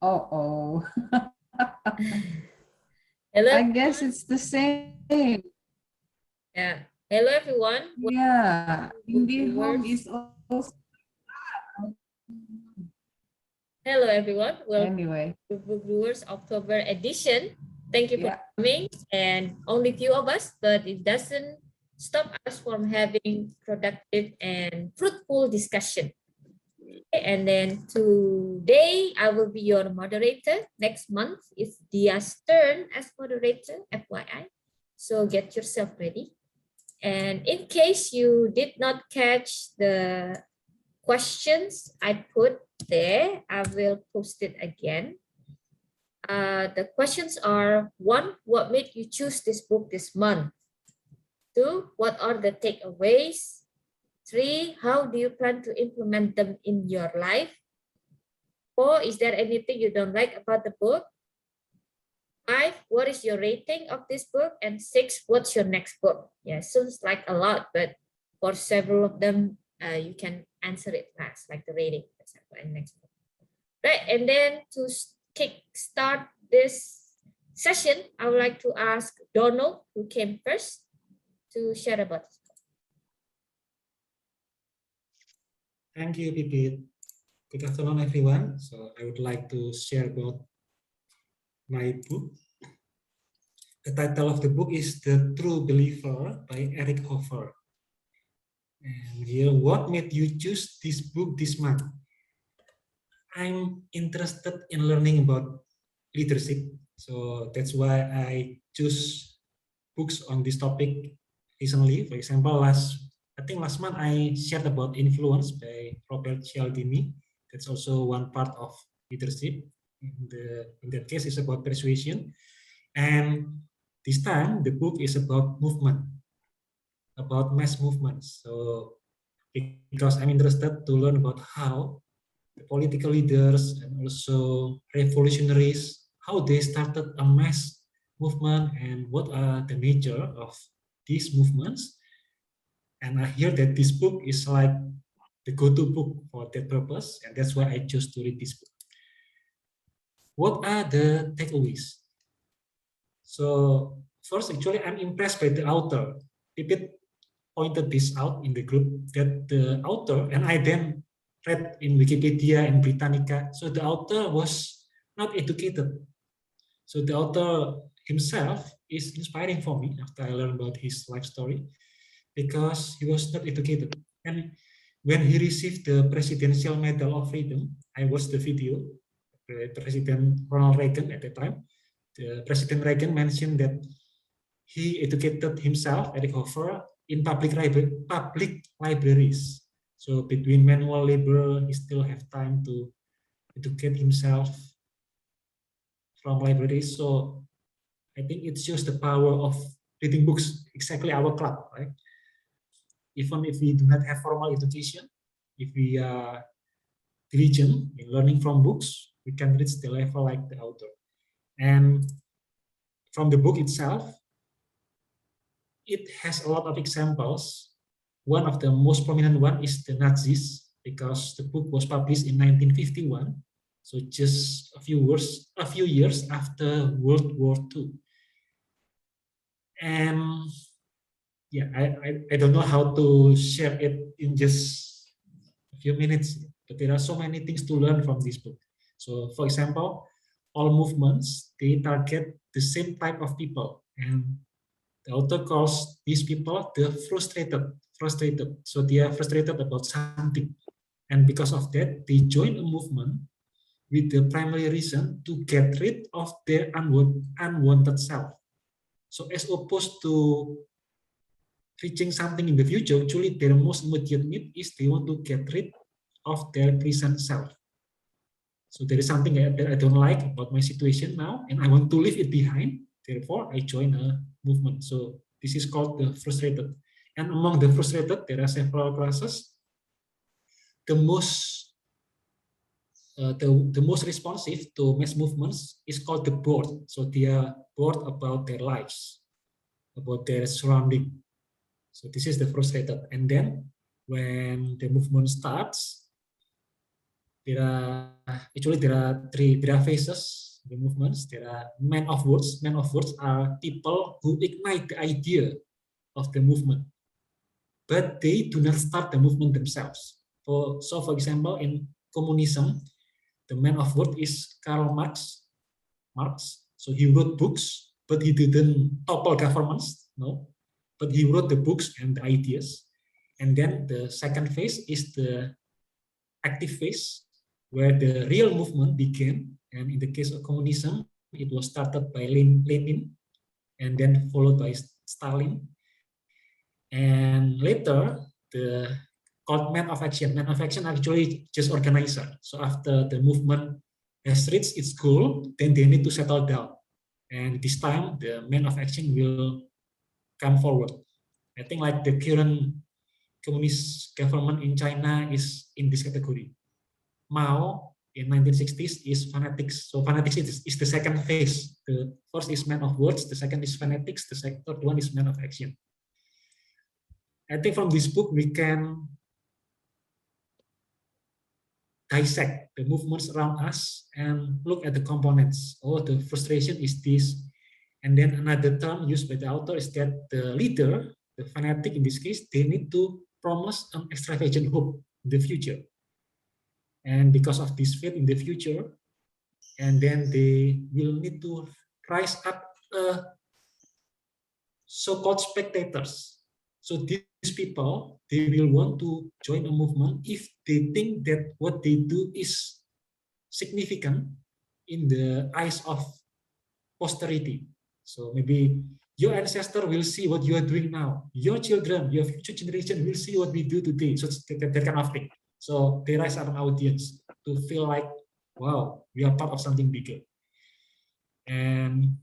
Oh. Hello, I guess it's the same. yeah. Hello, everyone. Yeah. Welcome to Indie home Brewers. is also. Hello, everyone. Welcome Anyway, to Brewers October edition. Thank you for yeah. coming. And only few of us, but it doesn't stop us from having productive and fruitful discussion. And then today I will be your moderator. Next month is Dia's turn as moderator, FYI. So get yourself ready. And in case you did not catch the questions I put there, I will post it again. The questions are: one, what made you choose this book this month? Two, what are the takeaways? Three, how do you plan to implement them in your life? Four, is there anything you don't like about the book? Five, what is your rating of this book? And six, what's your next book? Yeah, sounds like a lot, but for several of them, you can answer it fast, like the rating, for example, and next book. Right, and then to kick start this session, I would like to ask Donald, who came first, to share about this book. Thank you, Pipit. Good afternoon, everyone. So I would like to share about my book. The title of the book is The True Believer by Eric Hoffer. And here, what made you choose this book this month? I'm interested in learning about leadership. So that's why I choose books on this topic recently. For example, I think last month I shared about Influence by Robert Cialdini. That's also one part of leadership. In that case, it's about persuasion. And this time, the book is about movement, about mass movements. So because I'm interested to learn about how the political leaders and also revolutionaries, how they started a mass movement and what are the nature of these movements. And I hear that this book is like the go-to book for that purpose, and that's why I chose to read this book. What are the takeaways? So first, actually, I'm impressed by the author. Pipit pointed this out in the group that the author, and I then read in Wikipedia and Britannica, so the author was not educated. So the author himself is inspiring for me after I learned about his life story, because he was not educated. And when he received the Presidential Medal of Freedom, I watched the video. President Ronald Reagan at the time, President Reagan mentioned that he educated himself, Eric Hoffer, in public libraries. So between manual labor, he still have time to educate himself from libraries. So I think it shows the power of reading books, exactly our club, right? Even if we do not have formal education, if we are diligent in learning from books, we can reach the level like the author. And from the book itself, it has a lot of examples. One of the most prominent one is the Nazis, because the book was published in 1951, so just a few years after World War II. And yeah, I don't know how to share it in just a few minutes, but there are so many things to learn from this book. So for example, all movements, they target the same type of people, and the author calls these people the frustrated. So they are frustrated about something. And because of that, they join a movement with the primary reason to get rid of their unwanted self. So as opposed to reaching something in the future, actually their most immediate need is they want to get rid of their present self. So there is something that I don't like about my situation now, and I want to leave it behind. Therefore, I join a movement. So this is called the frustrated. And among the frustrated, there are several classes. The most responsive to mass movements is called the bored. So they are bored about their lives, about their surrounding. So this is the frustrated. And then when the movement starts, there are there are phases, the movements. There are men of words. Men of words are people who ignite the idea of the movement, but they do not start the movement themselves. So for example, in communism, the man of word is Karl Marx. So he wrote books, but he didn't topple governments, no. But he wrote the books and the ideas. And then the second phase is the active phase, where the real movement began. And in the case of communism, it was started by Lenin, and then followed by Stalin. And later, the called men of action. Men of action actually just organizer. So after the movement has reached its goal, then they need to settle down. And this time, the men of action will come forward. I think like the current communist government in China is in this category. Mao in 1960s is fanatics. So fanatics is the second phase. The first is man of words, the second is fanatics, the third one is man of action. I think from this book we can dissect the movements around us and look at the components. Oh, the frustration is this. And then another term used by the author is that the leader, the fanatic in this case, they need to promise an extravagant hope in the future. And because of this faith in the future, and then they will need to rise up so-called spectators. So these people, they will want to join a movement if they think that what they do is significant in the eyes of posterity. So maybe your ancestor will see what you are doing now. Your children, your future generation will see what we do today. So that kind of thing. So they rise up an audience to feel like, wow, we are part of something bigger. And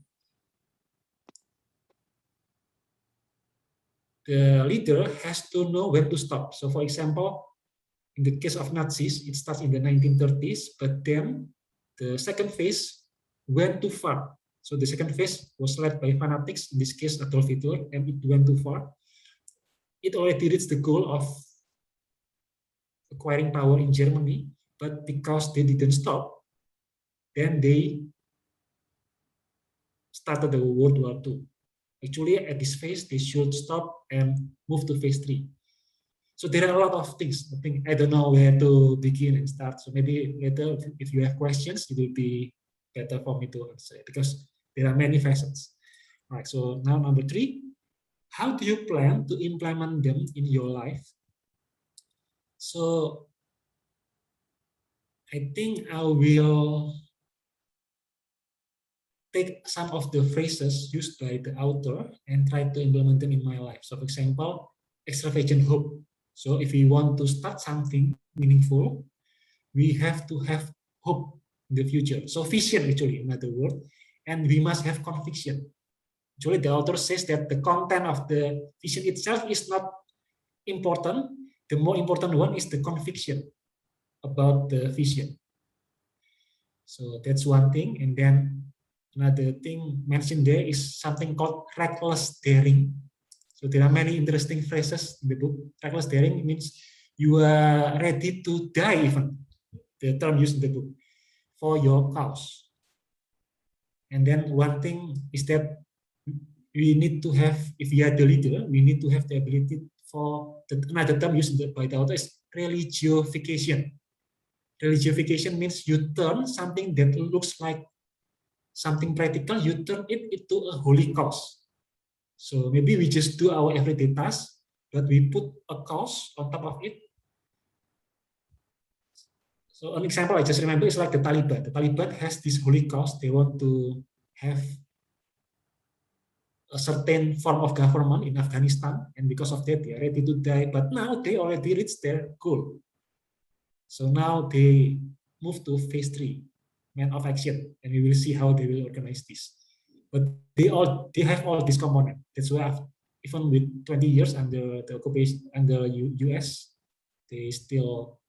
the leader has to know when to stop. So for example, in the case of Nazis, it starts in the 1930s, but then the second phase went too far. So the second phase was led by fanatics, in this case Adolf Hitler, and it went too far. It already reached the goal of acquiring power in Germany, but because they didn't stop, then they started the World War II. Actually, at this phase, they should stop and move to phase 3. So there are a lot of things. I think I don't know where to begin and start. So maybe later, if you have questions, it will be better for me to answer because there are many facets. All right. So now number 3, how do you plan to implement them in your life? So I think I will take some of the phrases used by the author and try to implement them in my life. So for example, extravagant hope. So if we want to start something meaningful, we have to have hope in the future. So vision, actually, in other words, and we must have conviction. Actually, the author says that the content of the vision itself is not important. The more important one is the conviction about the vision. So that's one thing. And then another thing mentioned there is something called reckless daring. So there are many interesting phrases in the book. Reckless daring means you are ready to die even, the term used in the book, for your cause. And then one thing is that we need to have, if we are the leader, we need to have the ability for, another term used by the author is religiofication. Religiofication means you turn something that looks like something practical, you turn it into a holy cause. So maybe we just do our everyday tasks, but we put a cause on top of it. So an example I just remember is like the Taliban. The Taliban has this holy cause. They want to have a certain form of government in Afghanistan, and because of that, they are ready to die. But now they already reached their goal. So now they move to phase 3, man of action, and we will see how they will organize this. But they have all these components. That's why even with 20 years under the occupation under US, they still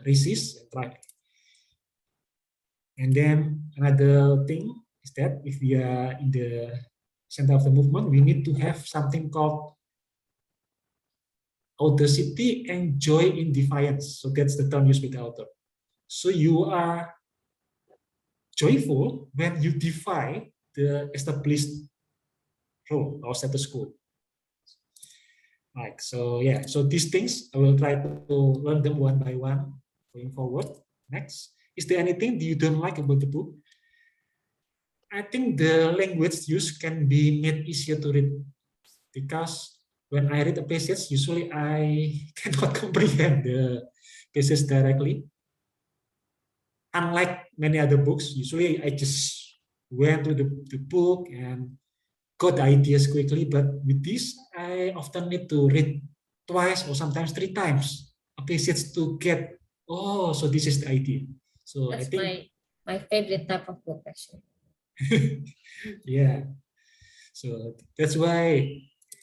resist and try. And then another thing is that if we are in the center of the movement, we need to have something called audacity and joy in defiance. So that's the term used by the author. So you are joyful when you defy the established rule or status quo. Like, so yeah, so these things I will try to learn them one by one going forward. Next, is there anything you don't like about the book? I think the language used can be made easier to read, because when I read a passage, usually I cannot comprehend the passage directly. Unlike many other books, usually I just went to the book and got the ideas quickly. But with this, I often need to read twice or sometimes 3 times a passage to get, oh, so this is the idea. So I That's think, my favorite type of book, actually. yeah. So that's why,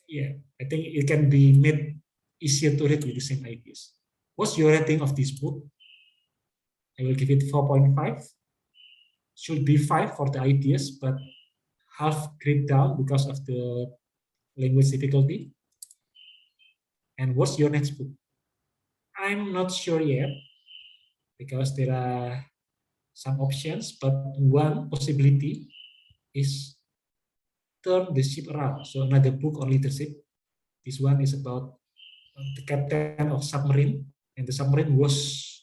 yeah, I think it can be made easier to read with the same ideas. What's your rating of this book? I will give it 4.5. Should be 5 for the ideas, but half grade down because of the language difficulty. And what's your next book? I'm not sure yet, because there are some options, but one possibility is turn the ship around. So another book on leadership. This one is about the captain of submarine, and the submarine was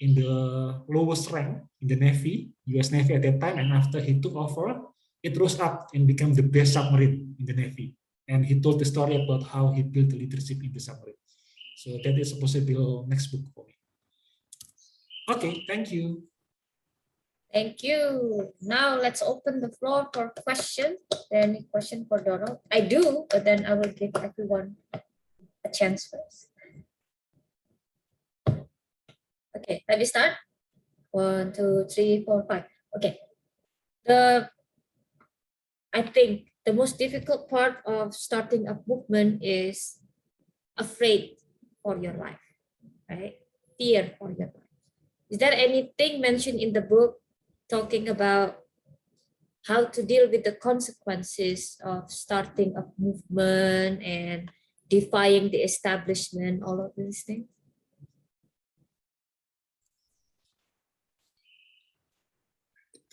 in the lowest rank in the Navy, US Navy at that time, and after he took over, it rose up and became the best submarine in the Navy. And he told the story about how he built the leadership in the submarine. So that is a possible next book for me. Okay, thank you. Thank you. Now let's open the floor for questions. Any question for Donald? I do, but then I will give everyone a chance first. Okay, let me start. 1, 2, 3, 4, 5. Okay. I think the most difficult part of starting a movement is afraid for your life, right? Fear for your life. Is there anything mentioned in the book talking about how to deal with the consequences of starting a movement and defying the establishment, all of these things?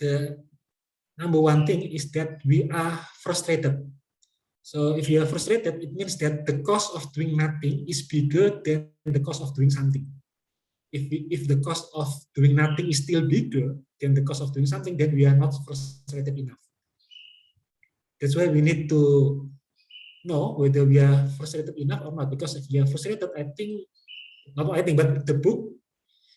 The number one thing is that we are frustrated. So if you are frustrated, it means that the cost of doing nothing is bigger than the cost of doing something. If the cost of doing nothing is still bigger than the cost of doing something, then we are not frustrated enough. That's why we need to know whether we are frustrated enough or not. Because if you are frustrated, I think, not I think, but the book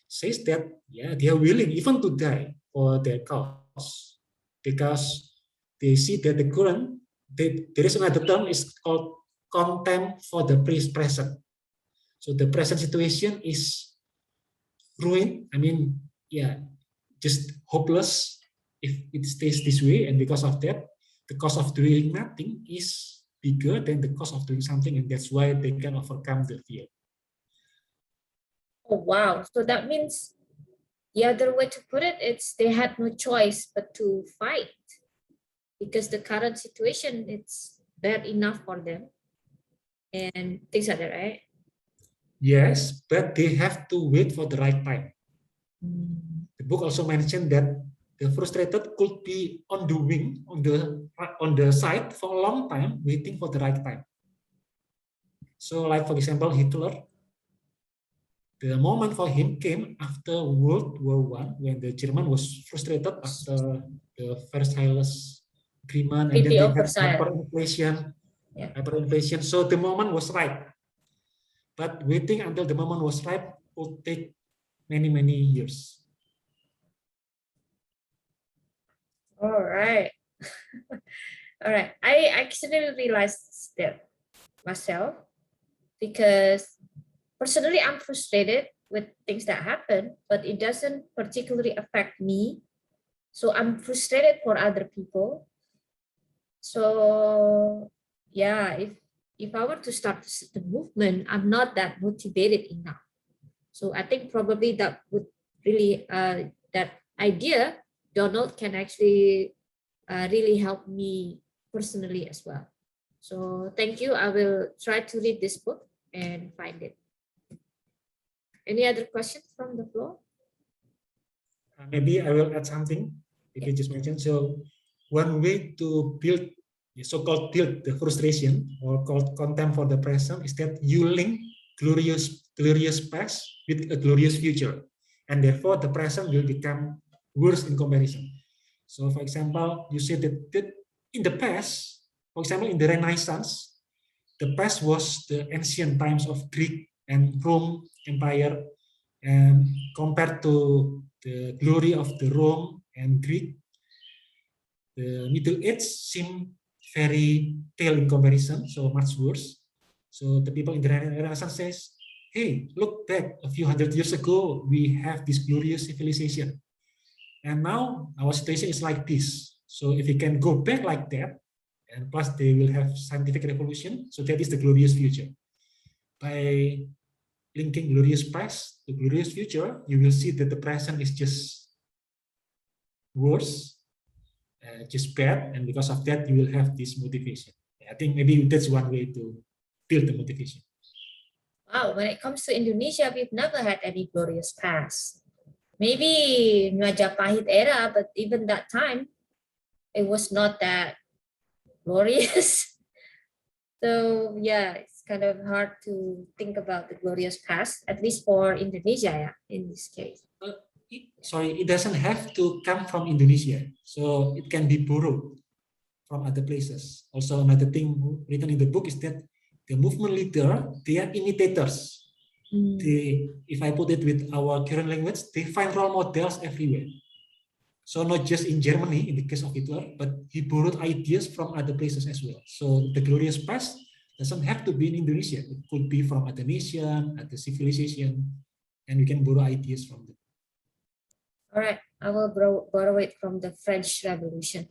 says that, yeah, they are willing even to die for their cause, because they see that the current, there is another term is called contempt for the present. So the present situation is ruined. I mean, yeah, just hopeless if it stays this way, and because of that, the cost of doing nothing is bigger than the cost of doing something, and that's why they can overcome the fear. Oh, wow. So that means the other way to put it, it's they had no choice but to fight because the current situation, it's bad enough for them. And things like that, right? Yes, but they have to wait for the right time. The book also mentioned that the frustrated could be on the wing, on the side for a long time, waiting for the right time. So, like for example, Hitler, the moment for him came after World War I, when the German was frustrated after the Versailles Agreement, and then Treaty they of had Versailles. hyperinflation. Yeah. Hyperinflation. So the moment was right, but waiting until the moment was right would take many years. All right. All right. I actually realized that myself because personally I'm frustrated with things that happen, but it doesn't particularly affect me. So I'm frustrated for other people. So yeah, if I were to start the movement, I'm not that motivated enough. So I think probably that would really that idea, Donald, can actually really help me personally as well. So thank you. I will try to read this book and find it. Any other questions from the floor? Maybe I will add something. If you just mentioned, so one way to build the so-called build the frustration or called contempt for the present is that you link glorious past with a glorious future, and therefore the present will become worse in comparison. So, for example, you say that in the past, for example, in the Renaissance, the past was the ancient times of Greek and Rome Empire, and compared to the glory of the Rome and Greek, the Middle Age seemed very pale in comparison, so much worse. So the people in the Renaissance says, hey, look back a few hundred years ago, we have this glorious civilization. And now our situation is like this. So if we can go back like that, and plus they will have scientific revolution, so that is the glorious future. By linking glorious past to glorious future, you will see that the present is just worse, just bad, and because of that, you will have this motivation. I think maybe that's one way to build the motivation. Wow, when it comes to Indonesia, we've never had any glorious past. Maybe Majapahit era, but even that time, it was not that glorious. So yeah, it's kind of hard to think about the glorious past, at least for Indonesia, yeah, in this case. It doesn't have to come from Indonesia. So it can be borrowed from other places. Also, another thing written in the book is that the movement leader, they are imitators. If I put it with our current language, they find role models everywhere. So not just in Germany, in the case of Hitler, but he borrowed ideas from other places as well. So the glorious past doesn't have to be in Indonesia. It could be from other nation, other civilization, and we can borrow ideas from them. All right, I will borrow it from the French Revolution.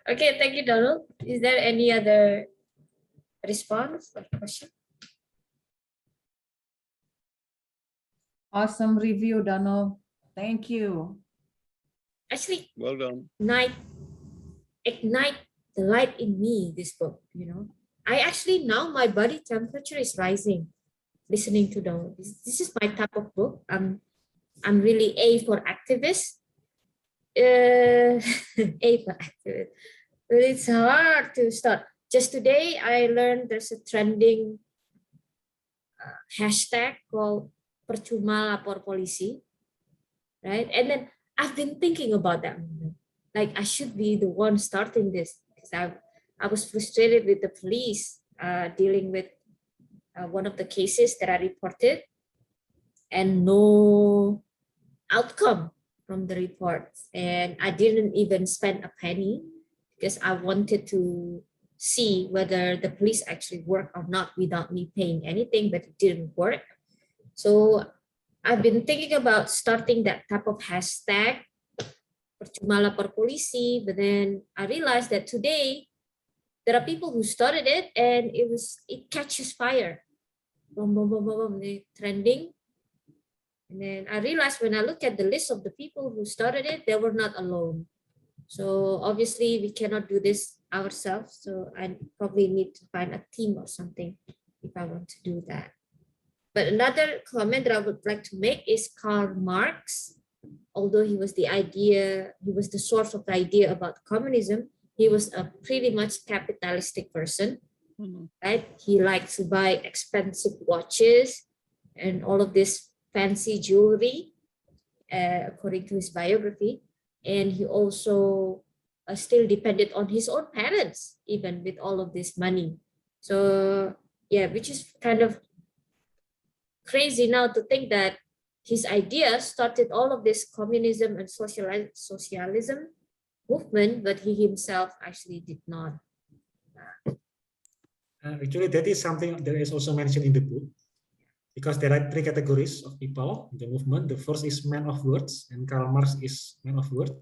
Okay, thank you, Donald. Is there any other response or question? Awesome review, Donald. Thank you. Actually, Well done. ignite the light in me, this book, you know. I actually, now my body temperature is rising listening to Donald. This is my type of book. I'm really A for activist. A for activist. But it's hard to start. Just today, I learned there's a trending hashtag called percuma lapor polisi, right? And then I've been thinking about that moment. Like I should be the one starting this because I was frustrated with the police dealing with one of the cases that I reported and no outcome from the reports. And I didn't even spend a penny because I wanted to see whether the police actually work or not without me paying anything, but it didn't work. So I've been thinking about starting that type of hashtag, percuma lapor polisi, but then I realized that today there are people who started it and it catches fire. Boom, boom, boom, boom, boom, trending. And then I realized when I look at the list of the people who started it, they were not alone. So obviously we cannot do this ourselves. So I probably need to find a team or something if I want to do that. But another comment that I would like to make is Karl Marx. Although he was the source of the idea about communism, he was a pretty much capitalistic person, right? He liked to buy expensive watches and all of this fancy jewelry, according to his biography. And he also still depended on his own parents, even with all of this money. So yeah, which is kind of crazy now to think that his idea started all of this communism and socialism movement, but he himself actually did not. Actually, that is something that is also mentioned in the book, because there are three categories of people in the movement. The first is man of words, and Karl Marx is man of words,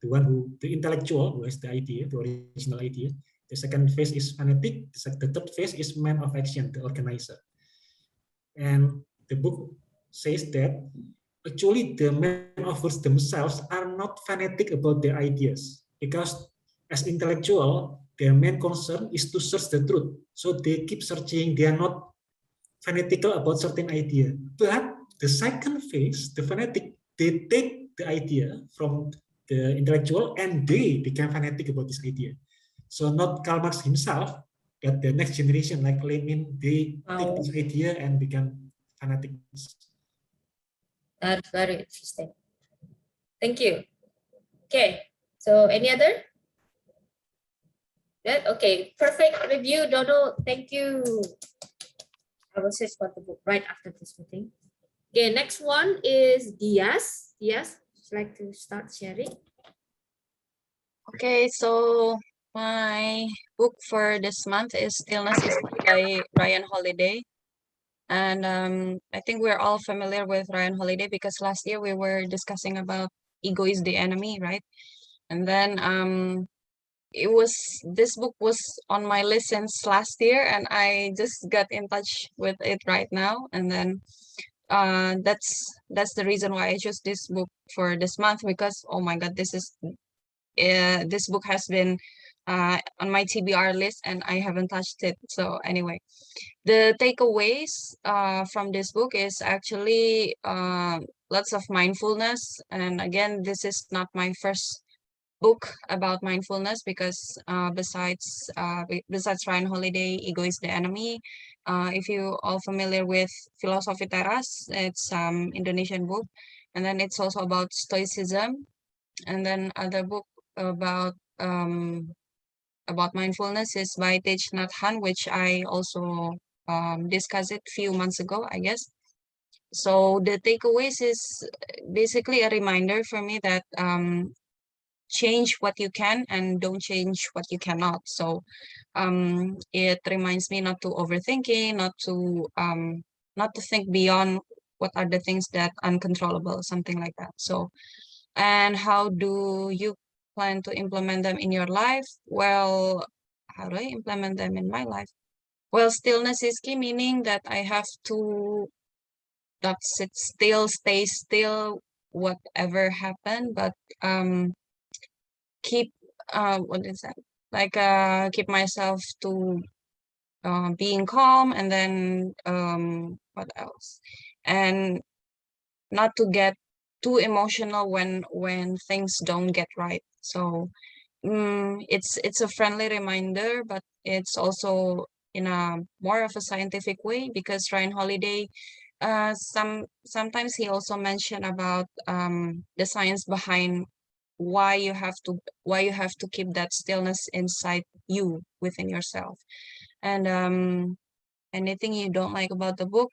the intellectual who has the idea, the original idea. The second phase is fanatic. The third phase is man of action, the organizer. And the book says that actually the men of words themselves are not fanatic about their ideas, because as intellectual, their main concern is to search the truth. So they keep searching. They are not fanatical about certain idea, but the second phase, the fanatic, they take the idea from the intellectual and they become fanatic about this idea. So not Karl Marx himself, but the next generation like Lenin, they take this idea and become fanatics. That's very interesting. Thank you. Okay, so any other? That okay, perfect review, Dono. Thank you. I will search for the book right after this meeting. Okay, next one is Diaz. Diaz, would you like to start sharing? Okay, so my book for this month is Stillness is by Ryan Holiday. And I think we're all familiar with Ryan Holiday because last year we were discussing about ego is the enemy, right? And then this book was on my list since last year and I just got in touch with it right now. And then that's the reason why I chose this book for this month, because oh my god, this book has been on my TBR list and I haven't touched it. So anyway, the takeaways from this book is actually lots of mindfulness. And again, this is not my first book about mindfulness because besides Ryan Holiday, Ego is the Enemy. If you all familiar with Philosophy Teras, it's Indonesian book, and then it's also about Stoicism, and then other book about mindfulness is by Thich Nhat Hanh, which I also discussed it few months ago, I guess. So the takeaways is basically a reminder for me that change what you can and don't change what you cannot. So it reminds me not to overthinking, not to think beyond what are the things that uncontrollable, something like that. So, and how do you plan to implement them in your life? Well, how do I implement them in my life? Well, stillness is key, meaning that I have to not sit still, stay still, whatever happened, but keep what is that? Like keep myself to being calm, and then what else? And not to get too emotional when things don't get right. So it's a friendly reminder, but it's also in a more of a scientific way, because Ryan Holiday sometimes he also mentioned about the science behind why you have to keep that stillness inside you, within yourself. And anything you don't like about the book,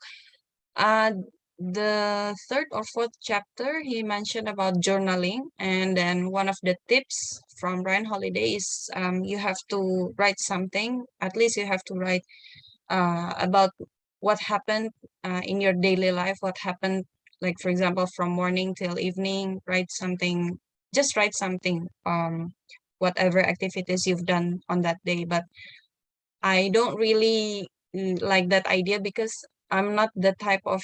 the third or fourth chapter, he mentioned about journaling. And then one of the tips from Ryan Holiday is you have to write something. At least you have to write about what happened in your daily life, what happened, like for example, from morning till evening. Just write something, whatever activities you've done on that day. But I don't really like that idea, because I'm not the type of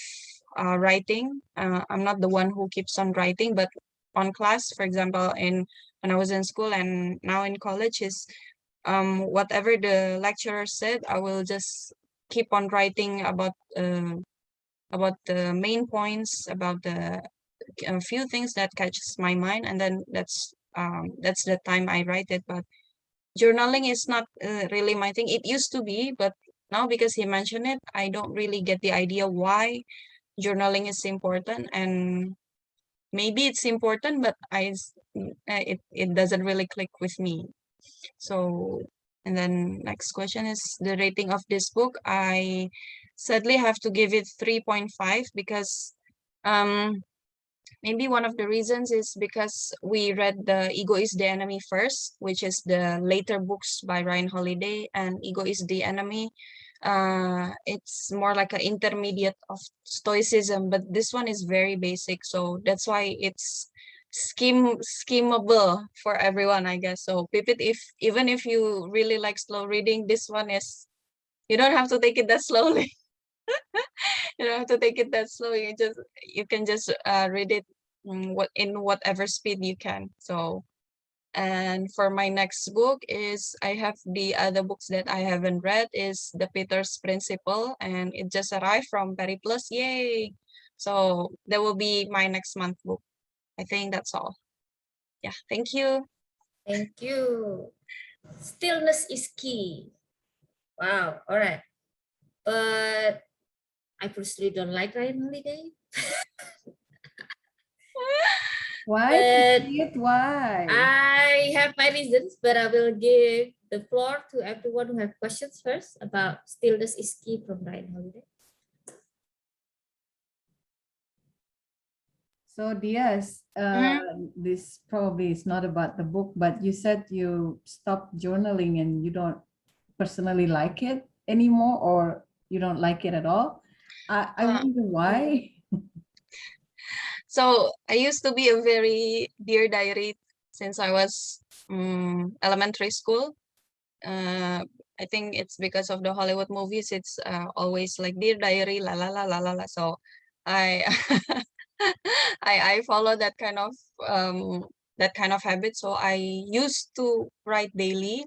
writing. I'm not the one who keeps on writing, but on class, for example, when I was in school and now in college, is whatever the lecturer said, I will just keep on writing about the main points, about the a few things that catches my mind, and then that's the time I write it. But journaling is not really my thing. It used to be, but now because he mentioned it, I don't really get the idea why journaling is important. And maybe it's important, but it doesn't really click with me. So, and then next question is the rating of this book. I sadly have to give it 3.5, because maybe one of the reasons is because we read the Ego is the Enemy first, which is the later books by Ryan Holiday, and Ego is the Enemy. It's more like an intermediate of Stoicism, but this one is very basic. So that's why it's skimmable for everyone, I guess. So Pipit, even if you really like slow reading, this one is, you don't have to take it that slowly. You don't have to take it that slow. You can just read it in whatever speed you can. So, and for my next book is, I have the other books that I haven't read, is The Peter's Principle, and it just arrived from Periplus. Yay! So that will be my next month book. I think that's all. Yeah, thank you. Thank you. Stillness is key. Wow. All right. But I personally don't like Ryan Holiday. Why? But Pipit? Why? I have my reasons, but I will give the floor to everyone who have questions first about Stillness is Key from Ryan Holiday. So Diaz, this probably is not about the book, but you said you stopped journaling and you don't personally like it anymore, or you don't like it at all. I wonder why. So I used to be a very Dear Diary since I was elementary school. I think it's because of the Hollywood movies. It's always like Dear Diary, la la la la la la. So I I follow that kind of habit. So I used to write daily,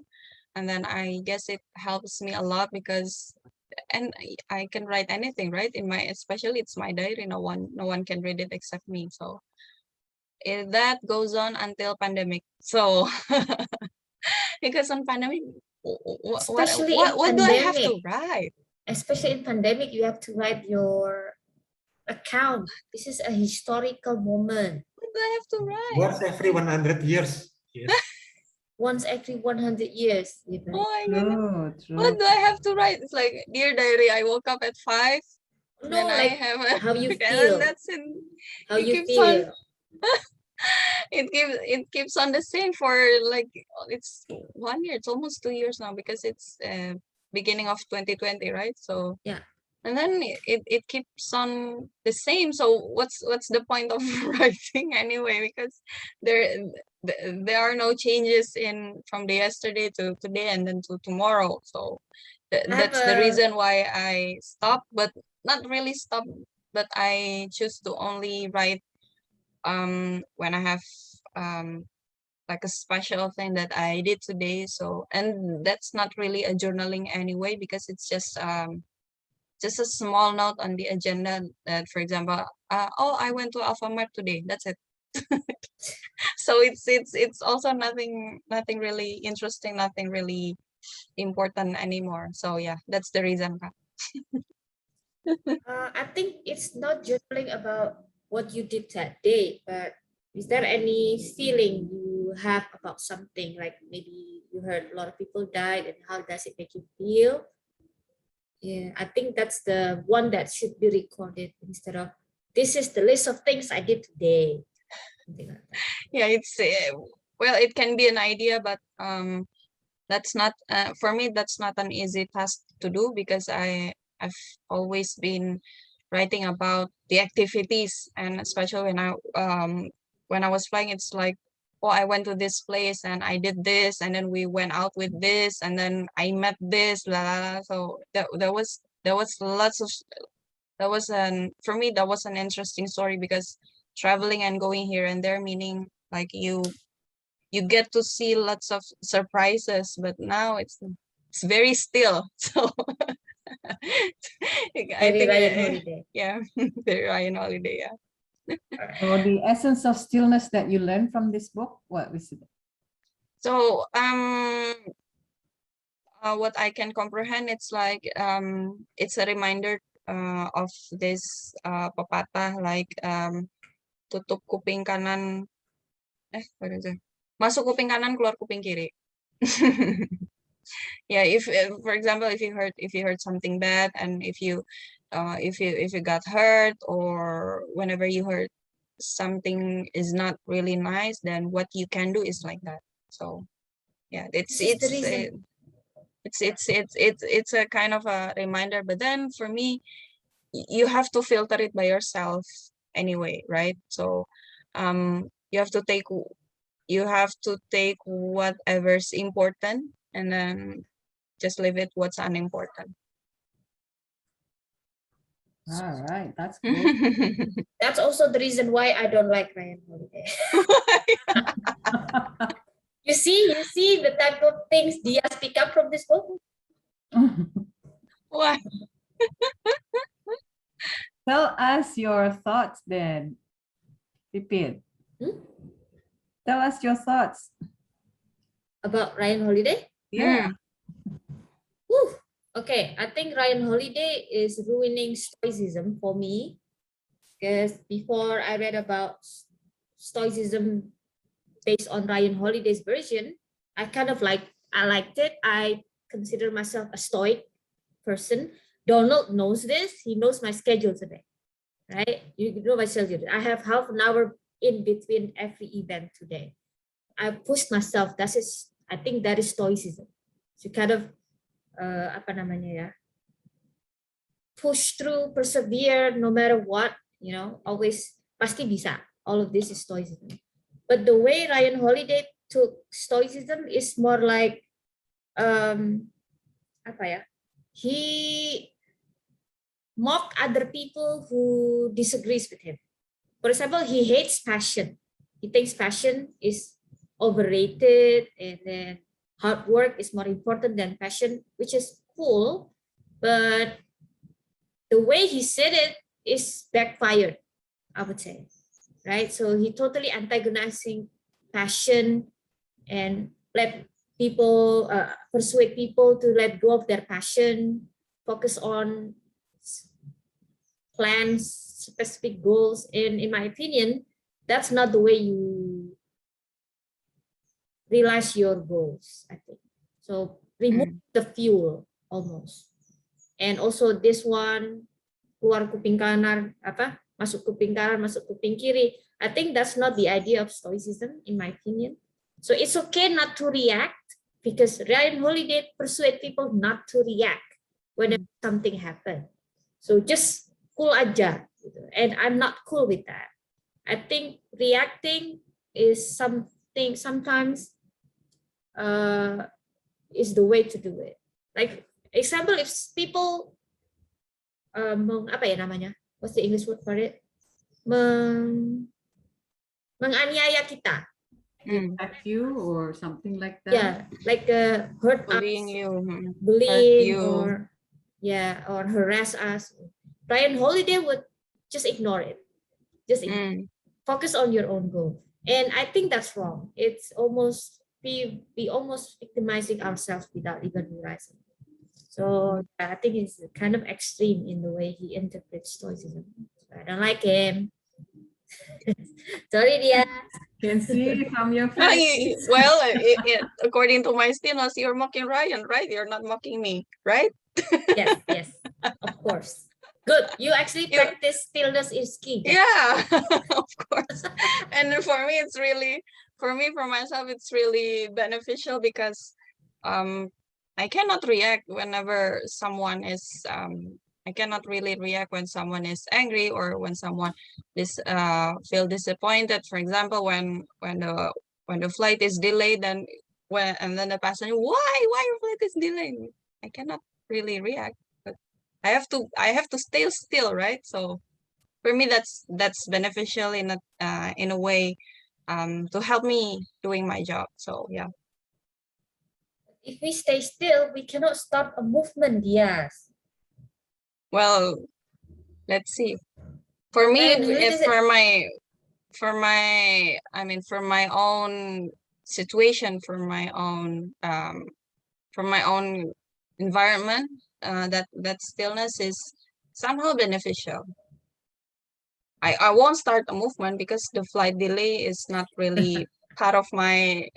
and then I guess it helps me a lot because I can write anything, right? Especially it's my diary. No one can read it except me. So that goes on until pandemic. So because on pandemic, Especially in what do I have to pandemic. write? Especially in pandemic, you have to write your account. This is a historical moment. What do I have to write? Once every 100 years. Yes. Once every 100 years. Even. Oh my goodness. True, true. What do I have to write? It's like, Dear Diary, I woke up at 5. No, Then I like have how you and then feel. that's it. How It you keeps on feel. it keeps on the same for like it's 1 year. It's almost 2 years now because it's beginning of 2020, right? So Yeah. and then it keeps on the same. So what's the point of writing anyway? Because there are no changes from the yesterday to today and then to tomorrow. So that's the reason why I stopped, but not really stop, but I choose to only write when I have like a special thing that I did today. So and that's not really a journaling anyway because it's just a small note on the agenda that, for example, oh, I went to Alphamart today. That's it. So it's also nothing really interesting, nothing really important anymore. So yeah, that's the reason. I think it's not journaling about what you did that day, but is there any feeling you have about something? Like maybe you heard a lot of people died, and how does it make you feel? Yeah, I think that's the one that should be recorded instead of this is the list of things I did today. Something like that. Yeah, it's well, it can be an idea, but that's not for me. That's not an easy task to do because I've always been writing about the activities, and especially when I was flying, it's like, oh, I went to this place and I did this, and then we went out with this, and then I met this, la la la. So there was lots of for me that was an interesting story because traveling and going here and there, meaning like you get to see lots of surprises, but now it's very still. So I Very think Ryan Holiday. yeah, very Ryan Holiday. Yeah. So the essence of stillness that you learned from this book, what was it? So what I can comprehend, it's like it's a reminder of this pepatah like tutup kuping kanan what is it? Masuk kuping kanan, keluar kuping kiri. Yeah, if for example, if you heard something bad, and if you got hurt, or whenever you heard something is not really nice, then what you can do is like that. So yeah, This is the reason. it's a kind of a reminder, but then for me, you have to filter it by yourself anyway, right? So you have to take whatever's important, and then just leave it what's unimportant. All right, that's great. That's also the reason why I don't like Ryan Holiday. You see the type of things Diaz pick up from this book. Why? Tell us your thoughts then. Pipit. Hmm? Tell us your thoughts. About Ryan Holiday? Yeah. Whew. Okay, I think Ryan Holiday is ruining stoicism for me, because before I read about stoicism based on Ryan Holiday's version, I liked it. I consider myself a stoic person. Donald knows this. He knows my schedule today, right? You know my schedule. I have half an hour in between every event today. I pushed myself. I think that is stoicism. So kind of apa namanya ya, push through, persevere no matter what, always pasti bisa. All of this is stoicism. But the way Ryan Holiday took stoicism is more like apa ya? He mock other people who disagrees with him. For example, he hates passion. He thinks passion is overrated, and then hard work is more important than passion, which is cool. But the way he said it is backfired, I would say, right? So he totally antagonizing passion and let people persuade people to let go of their passion, focus on plans, specific goals. And in my opinion, that's not the way you realize your goals, I think. So remove the fuel almost. And also this one, keluar kuping kanan, masuk kuping kanan, masuk kuping kiri. I think that's not the idea of stoicism, in my opinion. So it's okay not to react, because Ryan Holiday persuade people not to react when something happens. So just cool aja, and I'm not cool with that. I think reacting is something sometimes is the way to do it. Like example, if people apa ya namanya? What's the English word for it? Menganiaya kita. Attack you or something like that. Yeah, like hurt Bullying us, you. bullying, you. or harass us. Ryan Holiday would just ignore it. Just focus on your own goal. And I think that's wrong. It's almost we almost victimizing ourselves without even realizing. So I think it's kind of extreme in the way he interprets stoicism. I don't like him. Sorry, dia. Can see from your face. Well, according to my stillness, you're mocking Ryan, right? You're not mocking me, right? Yes, of course. Good. You actually practice stillness is key. Yeah, of course. And for me, for myself, it's really beneficial, because I cannot react whenever someone is I cannot really react when someone is angry, or when someone feel disappointed. For example, when the flight is delayed, and then the passenger, why your flight is delayed? I cannot really react, but I have to stay still, right? So for me, that's beneficial in a way to help me doing my job. So yeah. If we stay still, we cannot start a movement, yes. Well, let's see. For me, for my own situation, for my own environment, that stillness is somehow beneficial. I won't start a movement, because the flight delay is not really part of my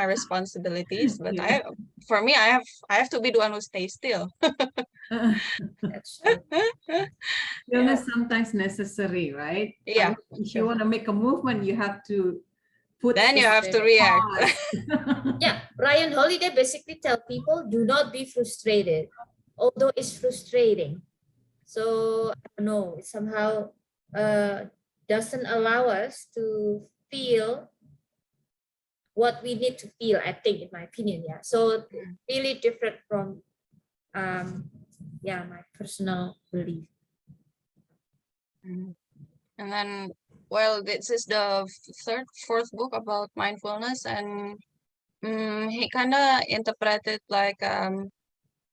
responsibilities. But Yeah. for me, I have to be the one who stays still. That's true. Stillness sometimes necessary, right? Yeah. If you want to make a movement, you have to put. Then you have to the react. pause. Yeah, Ryan Holiday basically tell people, do not be frustrated, although it's frustrating. So I don't know, it somehow doesn't allow us to feel what we need to feel, I think, in my opinion. Yeah, so really different from my personal belief. And then, well, this is the fourth book about mindfulness, and he kind of interpreted like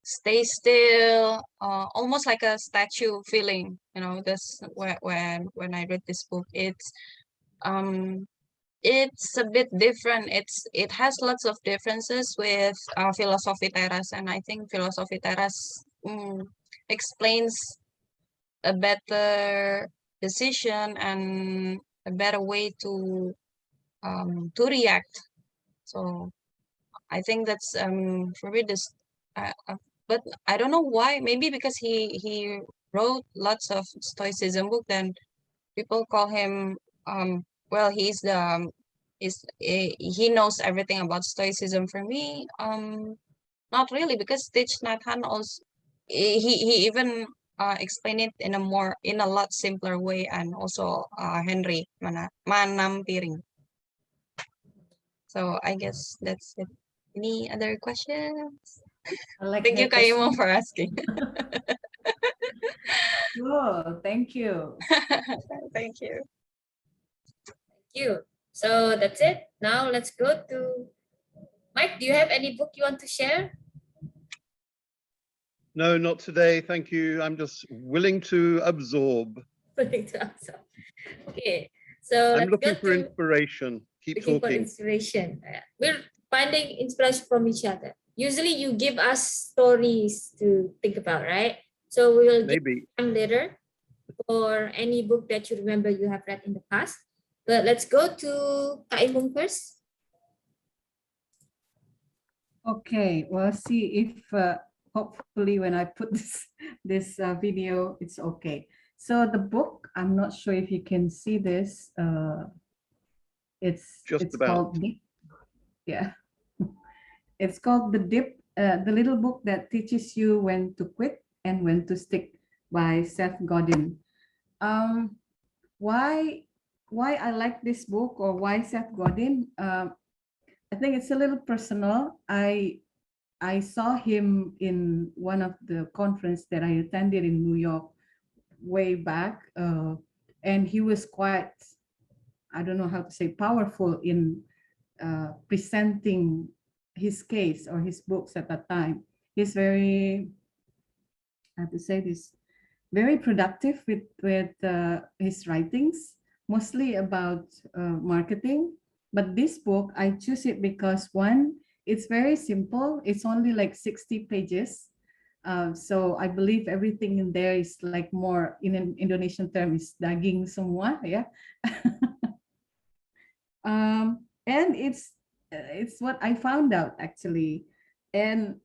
stay still, almost like a statue feeling. You know, this when I read this book, it's a bit different. It has lots of differences with philosophy teras, and I think philosophy teras explains a better decision and a better way to react. So I think that's for me this, but I don't know why. Maybe because he wrote lots of Stoicism book, then people call him well, he's the he knows everything about Stoicism. For me, not really, because Thich Nhat Hanh also he even explained it in a lot simpler way, and also Henry Manampiring. So I guess that's it. Any other questions? I like Thank you, that question. Kaimo, for asking. Oh, thank you. Thank you. Thank you. So that's it. Now let's go to Mike. Do you have any book you want to share? No, not today. Thank you. I'm just willing to absorb. Okay. So I'm let's looking go for to inspiration. Keep looking for talking. inspiration. We're finding inspiration from each other. Usually you give us stories to think about, right? So we will give Maybe. time later for any book that you remember you have read in the past. But let's go to Kaimung first. Okay, well, see if hopefully when I put this video, it's okay. So the book, I'm not sure if you can see this. It's Just it's about. called Dip. Yeah, it's called the little book that teaches you when to quit and when to stick by Seth Godin. Why I like this book, or why Seth Godin? I think it's a little personal. I saw him in one of the conference that I attended in New York way back, and he was quite, I don't know how to say, powerful in presenting his case or his books at that time. He's very, I have to say this, very productive with his writings, mostly about marketing. But this book, I choose it because one, it's very simple. It's only like 60 pages. So I believe everything in there is like more, in an Indonesian term, is daging semua, yeah. And it's what I found out actually. And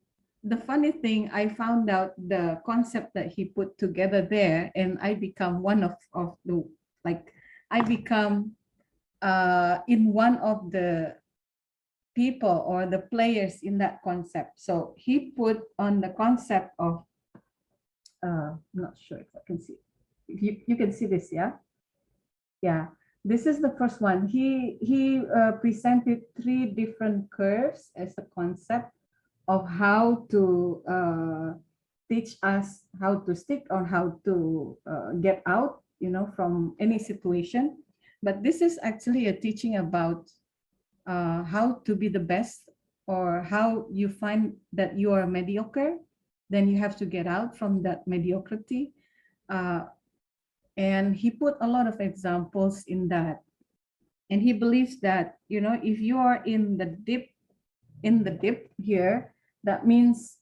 the funny thing, I found out the concept that he put together there, and I become one of the, like, I become in one of the people or the players in that concept. So he put on the concept of, I'm not sure if I can see, you can see this, yeah? Yeah, this is the first one. He presented 3 different curves as a concept of how to teach us how to stick or how to get out, you know, from any situation. But this is actually a teaching about how to be the best, or how you find that you are mediocre, then you have to get out from that mediocrity. And he put a lot of examples in that. And he believes that, you know, if you are in the dip here, that means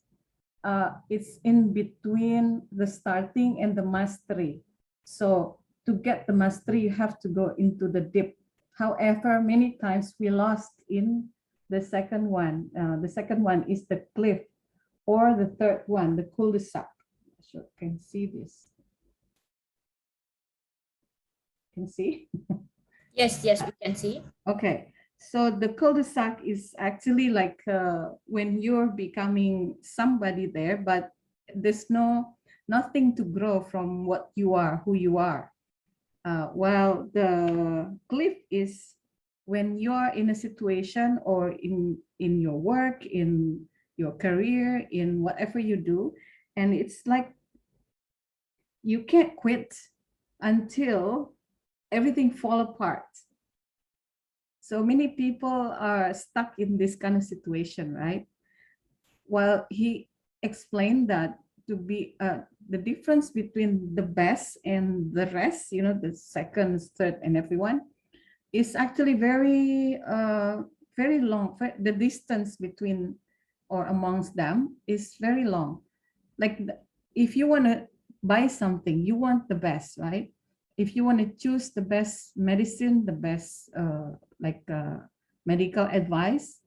it's in between the starting and the mastery. So to get the mastery, you have to go into the dip. However, many times we lost in the second one. The second one is the cliff, or the third one, the cul-de-sac. So you can see this. Can see? Yes, yes, we can see. Okay. So the cul-de-sac is actually like when you're becoming somebody there, but there's nothing to grow from what you are, who you are. While the cliff is when you're in a situation, or in your work, in your career, in whatever you do, and it's like you can't quit until everything fall apart. So many people are stuck in this kind of situation, right? Well, he explained that to be the difference between the best and the rest, you know, the second, third, and everyone, is actually very long. The distance between or amongst them is very long. Like if you want to buy something, you want the best, right? If you want to choose the best medicine, the best medical advice,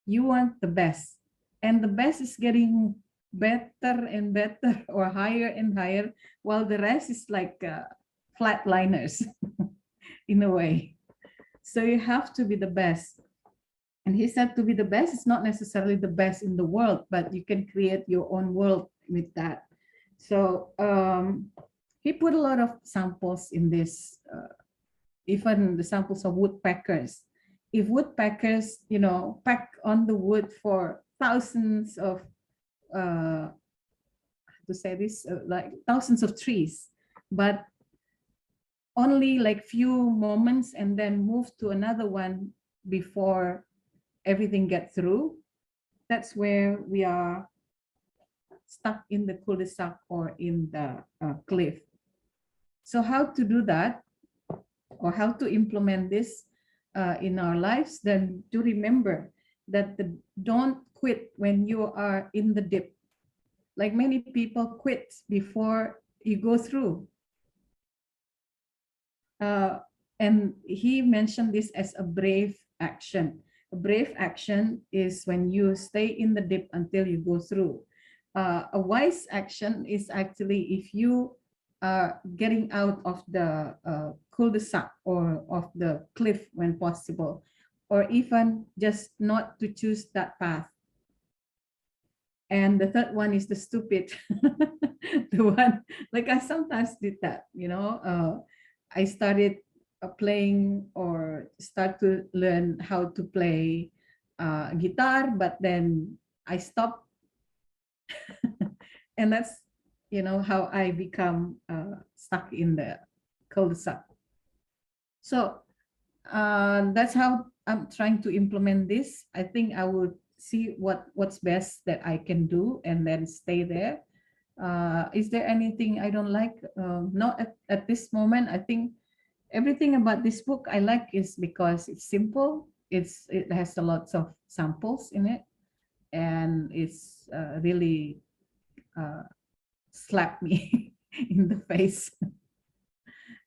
you want the best, and the best is getting better and better or higher and higher, while the rest is like flatliners in a way. So you have to be the best. And he said to be the best is not necessarily the best in the world, but you can create your own world with that. So he put a lot of samples in this, even the samples of woodpeckers. If woodpeckers, you know, peck on the wood for thousands of, to say this, like thousands of trees, but only like few moments and then move to another one before everything gets through, that's where we are stuck in the cul-de-sac or in the cliff. So how to do that, or how to implement this in our lives? Then to remember that don't quit when you are in the dip. Like many people quit before you go through. And he mentioned this as a brave action. A brave action is when you stay in the dip until you go through. A wise action is actually if you are getting out of the cul-de-sac or of the cliff when possible, or even just not to choose that path. And the third one is the stupid. The one, like I sometimes did that, you know, I started playing or start to learn how to play guitar, but then I stopped. And that's, you know, how I become stuck in the cul-de-sac. So that's how I'm trying to implement this. I think I would see what's best that I can do and then stay there. Is there anything I don't like? Not at this moment. I think everything about this book I like is because it's simple. It has a lot of samples in it, and it's really slapped me in the face.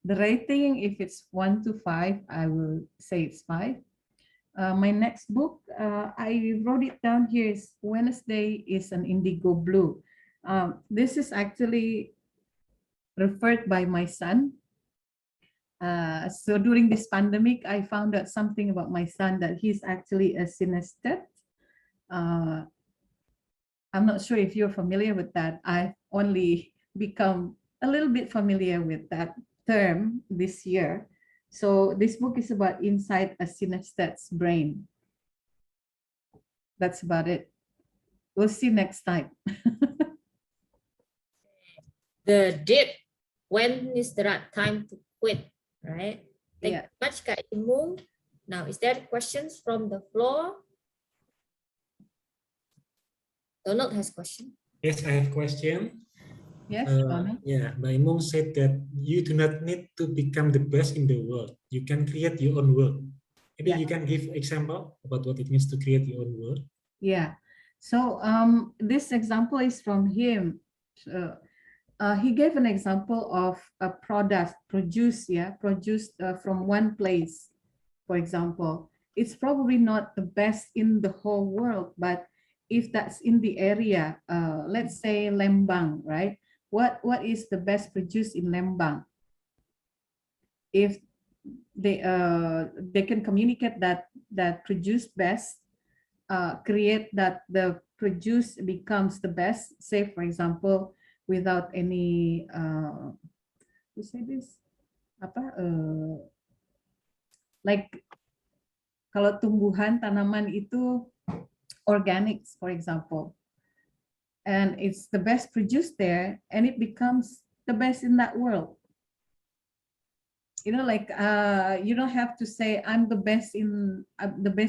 The rating, if it's 1 to 5, I will say it's 5. My next book, I wrote it down here, is Wednesday is an Indigo Blue. This is actually referred by my son. So during this pandemic, I found out something about my son, that he's actually a synesthete. I'm not sure if you're familiar with that. I've only become a little bit familiar with that term this year. So this book is about inside a synesthete's brain. That's about it. We'll see next time. The dip. When is the right time to quit? Right. Thank you much, Kak Imung. Now, is there questions from the floor? Donald has question. Yes, I have question. Yes, yeah, Mbak Imung said that you do not need to become the best in the world. You can create your own world. Maybe you can give example about what it means to create your own world. Yeah. So this example is from him. He gave an example of a product produced from one place. For example, it's probably not the best in the whole world, but if that's in the area, let's say Lembang, right? What is the best produced in Lembang? If they can communicate that produce best, create that the produce becomes the best. Say for example, without any to say this like kalau tumbuhan tanaman itu organics, for example, and it's the best produced there, and it becomes the best in that world. You know, like you don't have to say I'm the best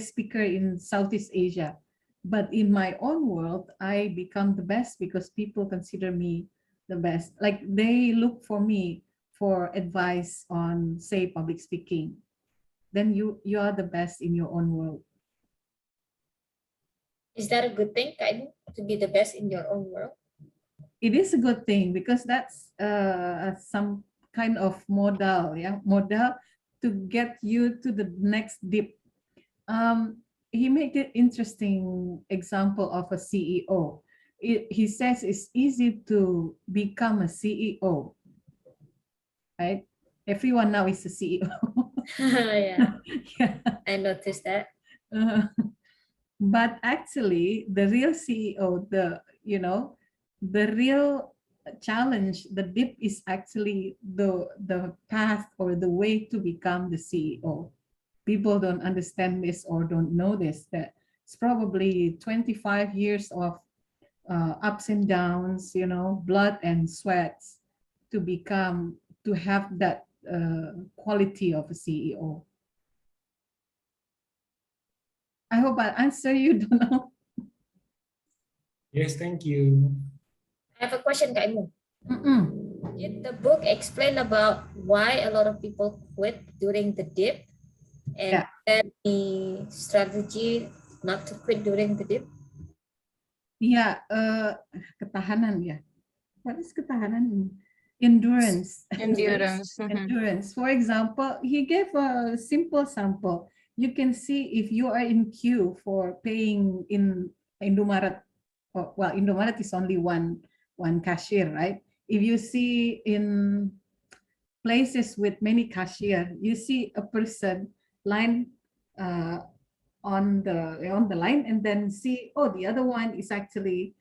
speaker in Southeast Asia. But in my own world, I become the best because people consider me the best. Like they look for me for advice on, say, public speaking. Then you are the best in your own world. Is that a good thing, Kak Inu, to be the best in your own world? It is a good thing because that's some kind of modal, yeah, modal to get you to the next dip. He made an interesting example of a CEO. He says it's easy to become a CEO, right? Everyone now is a CEO. Yeah, Yeah. I noticed that. But actually, the real CEO, the real challenge, the dip is actually the path or the way to become the CEO. People don't understand this or don't know this, that it's probably 25 years of ups and downs, blood and sweats to have that quality of a CEO. I hope I answer you, don't know. Yes, thank you. I have a question, Kak Inu. Mm-mm. Did the book explain about why a lot of people quit during the dip? And Yeah. then the strategy not to quit during the dip? Yeah, ketahanan ya. What is ketahanan? Endurance. Endurance. Endurance. For example, he gave a simple sample. You can see if you are in queue for paying in Indomaret. Well, Indomaret is only one cashier, right? If you see in places with many cashier, you see a person line on the line and then see, oh, the other one is actually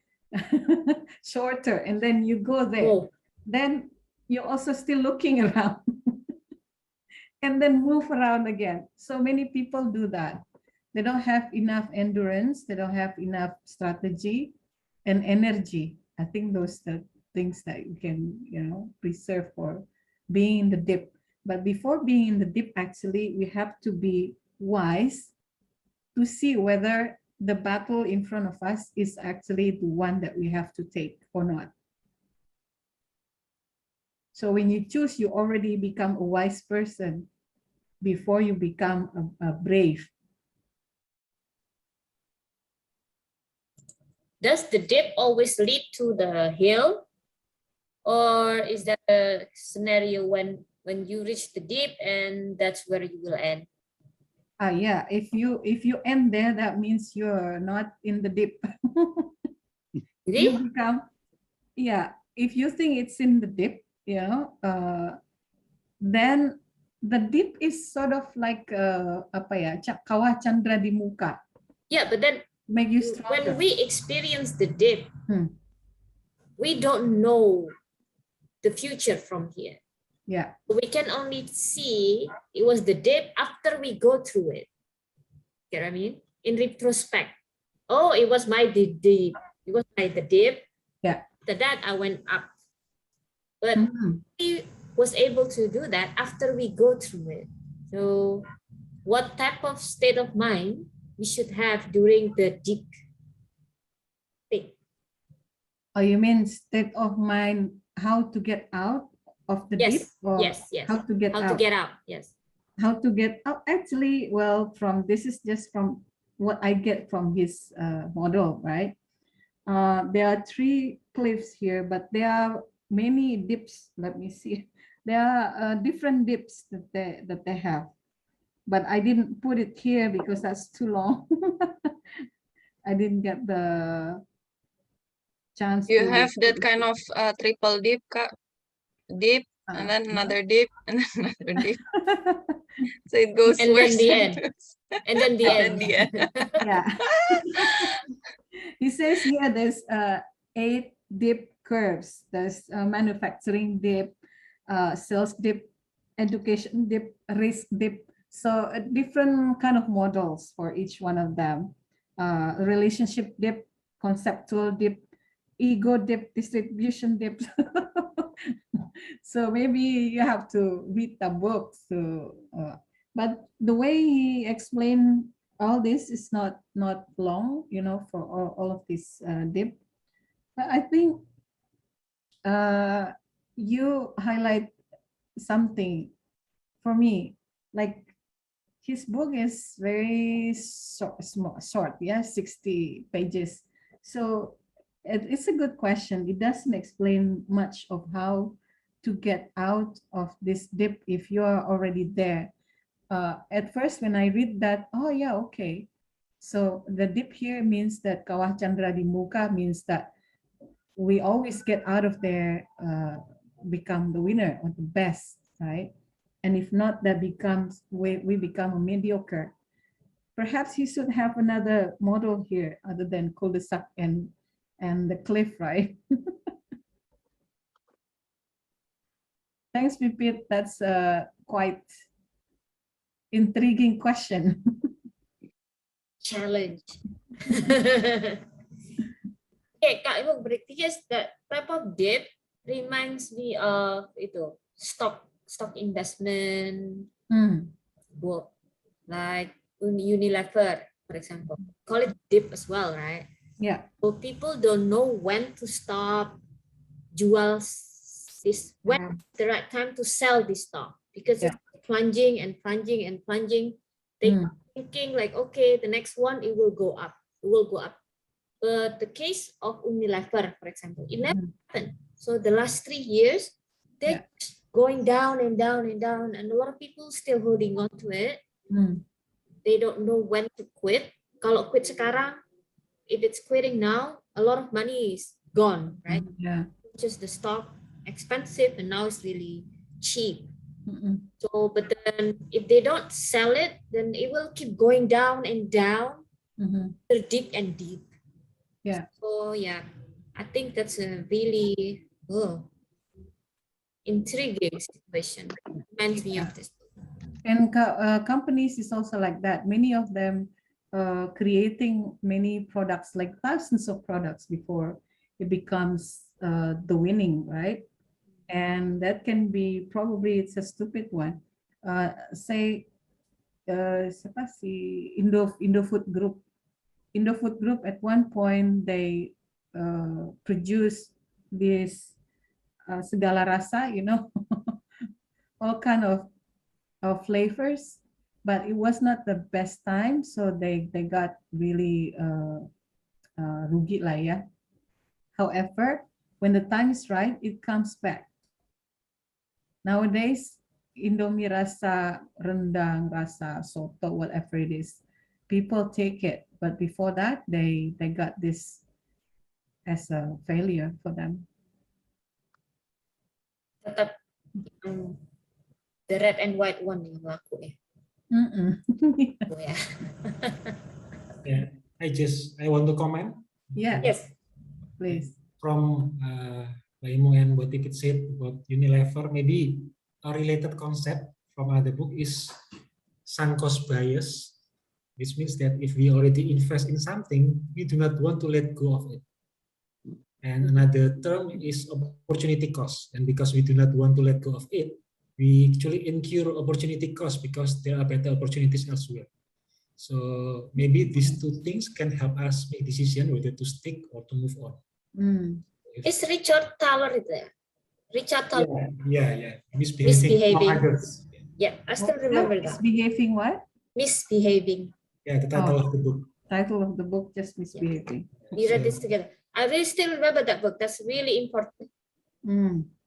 shorter, and then you go there. Oh, Then you're also still looking around and then move around again. So many people do that. They don't have enough endurance, they don't have enough strategy and energy. I think those are the things that you can preserve for being in the dip. But before being in the dip, actually we have to be wise to see whether the battle in front of us is actually the one that we have to take or not. So when you choose, you already become a wise person before you become a brave. does the dip always lead to the hill? Or is that a scenario when you reach the dip and that's where you will end? Yeah, if you end there, that means you're not in the dip. You Really? become, yeah, if you think it's in the dip, then the dip is sort of like apa ya, kawah chandra di muka, Yeah, but then make you when stronger. we experience the dip, Hmm. we don't know the future from here. Yeah, We can only see it was the dip after we go through it. You know what I mean? In retrospect, oh, it was my dip. It was the dip. yeah. After that, I went up. But Mhm. we was able to do that after we go through it. So what type of state of mind we should have during the dip thing? Oh, you mean state of mind, how to get out of the dip, Yes, or yes. how to get How out? to get out, yes. How to get out? Actually, well, this is just from what I get from his model, right? There are 3 cliffs here, but there are many dips. Let me see. There are different dips that they have, but I didn't put it here because that's too long. I didn't get the chance You to. have that kind of triple dip, Kak. Dip, and then another dip, and then another dip. So it goes And worse then the and end. worse. And then the And end. then the end. Yeah. He says here there's 8 dip curves. There's manufacturing dip, sales dip, education dip, risk dip. So different kind of models for each one of them. Relationship dip, conceptual dip, ego dip, distribution dip. So maybe you have to read the book. But the way he explained all this is not long, for all of this dip. But I think you highlight something for me, like his book is very short, yeah, 60 pages. So it's a good question. It doesn't explain much of how to get out of this dip if you are already there. At first, when I read that, oh yeah, okay. So the dip here means that Kawah Chandra di Muka means that we always get out of there, become the winner or the best, right? And if not, that becomes we become a mediocre. Perhaps you should have another model here other than cul-de-sac and the cliff, right? Thanks, Pipit. That's a quite intriguing question. Challenge. Okay, Kak Ibu, berarti yes, that type of dip reminds me of itu stock investment book, like Unilever, for example. Call it dip as well, right? Yeah. So people don't know when to stop, jual this, when the right time to sell this stock, because it's plunging and plunging and plunging. They thinking like, okay, the next one it will go up, But the case of Unilever, for example, it never happened. So the last 3 years, they're going down and down and down, and a lot of people still holding on to it. They don't know when to quit. Kalau quit sekarang, if it's quitting now, a lot of money is gone, right? Yeah. Just the stock expensive, and now it's really cheap. So, but then if they don't sell it, then it will keep going down and down, deep and deep. Yeah. So yeah, I think that's a really intriguing situation. Reminds me of this. And companies is also like that. Many of them creating many products, like thousands of products before it becomes the winning, right? And that can be, probably it's a stupid one. Say, siapa si Indofood Group. Indofood Group at one point they produce this segala rasa, all kind of flavors, but it was not the best time, so they got really rugi lah ya. However, when the time is right, it comes back. Nowadays, Indomie rasa rendang, rasa soto, whatever it is, people take it. But before that, they got this as a failure for them. Tetap the red and white one yang laku ya. Yeah, I want to comment. Yeah. Yes. Please. From Mbak Imung and what Pipit said about Unilever, maybe a related concept from other book is sunk cost bias. This means that if we already invest in something, we do not want to let go of it. And another term is opportunity cost. And because we do not want to let go of it, we actually incur opportunity cost because there are better opportunities elsewhere. So maybe these two things can help us make decision whether to stick or to move on. Is Richard Thaler there? Richard Thaler. Yeah. Misbehaving. Others. Yeah, I still remember that. Misbehaving what? Misbehaving. Yeah, the title of the book. Title of the book, just misbehaving. We read this together. I really still remember that book. That's really important.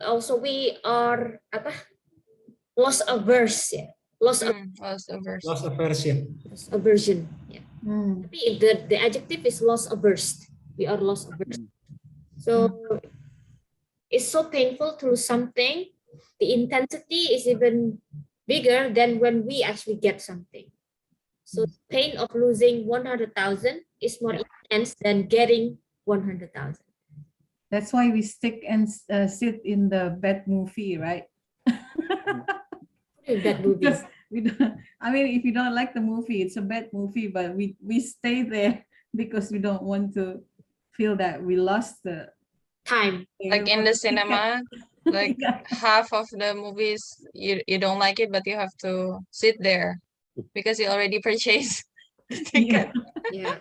Also, we are loss averse. Yeah. Loss aversion. Yeah. The adjective is loss averse. We are loss averse. So it's so painful to lose something. The intensity is even bigger than when we actually get something. So the pain of losing 100,000 is more intense than getting 100,000. That's why we stick and sit in the bad movie, right? Bad movies. We don't, I mean, if you don't like the movie, it's a bad movie, but we stay there because we don't want to feel that we lost the time. Like in the cinema, like half of the movies you don't like it, but you have to sit there because you already purchased ticket. Yeah.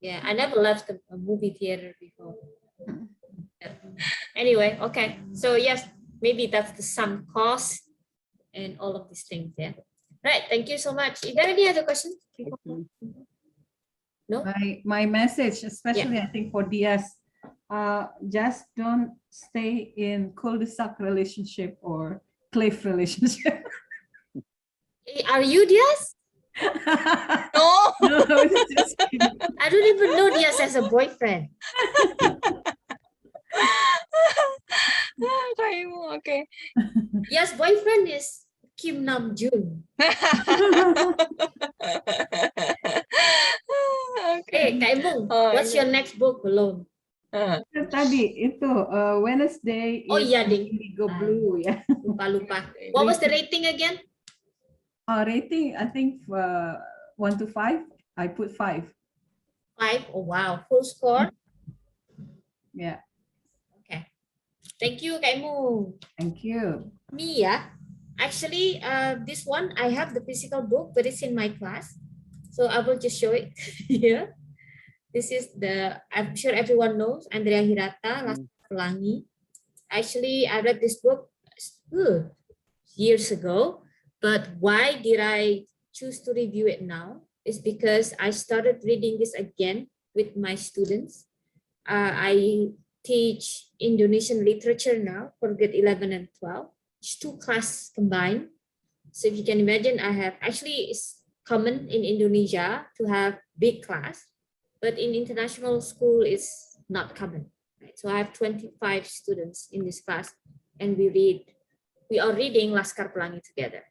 Yeah, I never left a movie theater before. Yeah. Anyway, okay. So yes, maybe that's the sum cost and all of these things. Yeah. Right. Thank you so much. Is there any other questions? No? My message, especially I think for DS, just don't stay in cul-de-sac relationship or cliff relationship. Are you Diaz? No. No, I was just kidding. I don't even know Diaz as a boyfriend. Raimu, okay. Diaz's boyfriend is Kim Nam Jun. Okay. Kak Emung, Oh, what's your next book belum? Tadi itu Wednesday Oh is iya ding. Indigo Blue ya. Lupa. What was the rating again? Rating I think 1 to 5. I put 5. 5. Oh wow, full score. Yeah. Okay. Thank you, Kak Emung. Thank you. Me, yeah. Actually, this one, I have the physical book, but it's in my class. So I will just show it here. This is I'm sure everyone knows, Andrea Hirata, Laskar Pelangi. Actually, I read this book years ago, but why did I choose to review it now? Is because I started reading this again with my students. I teach Indonesian literature now for grade 11 and 12. It's 2 classes combined. So if you can imagine, it's common in Indonesia to have big class, but in international school it's not common. Right? So I have 25 students in this class, and we are reading Laskar Pelangi together.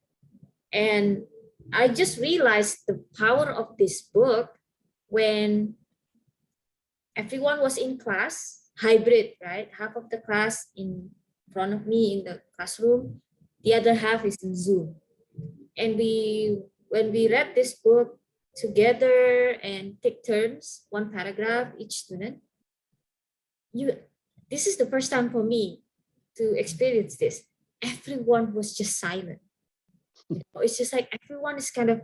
And I just realized the power of this book when everyone was in class, hybrid, right? Half of the class in front of me in the classroom, the other half is in Zoom. And when we read this book together and take turns, 1 paragraph each student, this is the first time for me to experience this. Everyone was just silent. It's just like everyone is kind of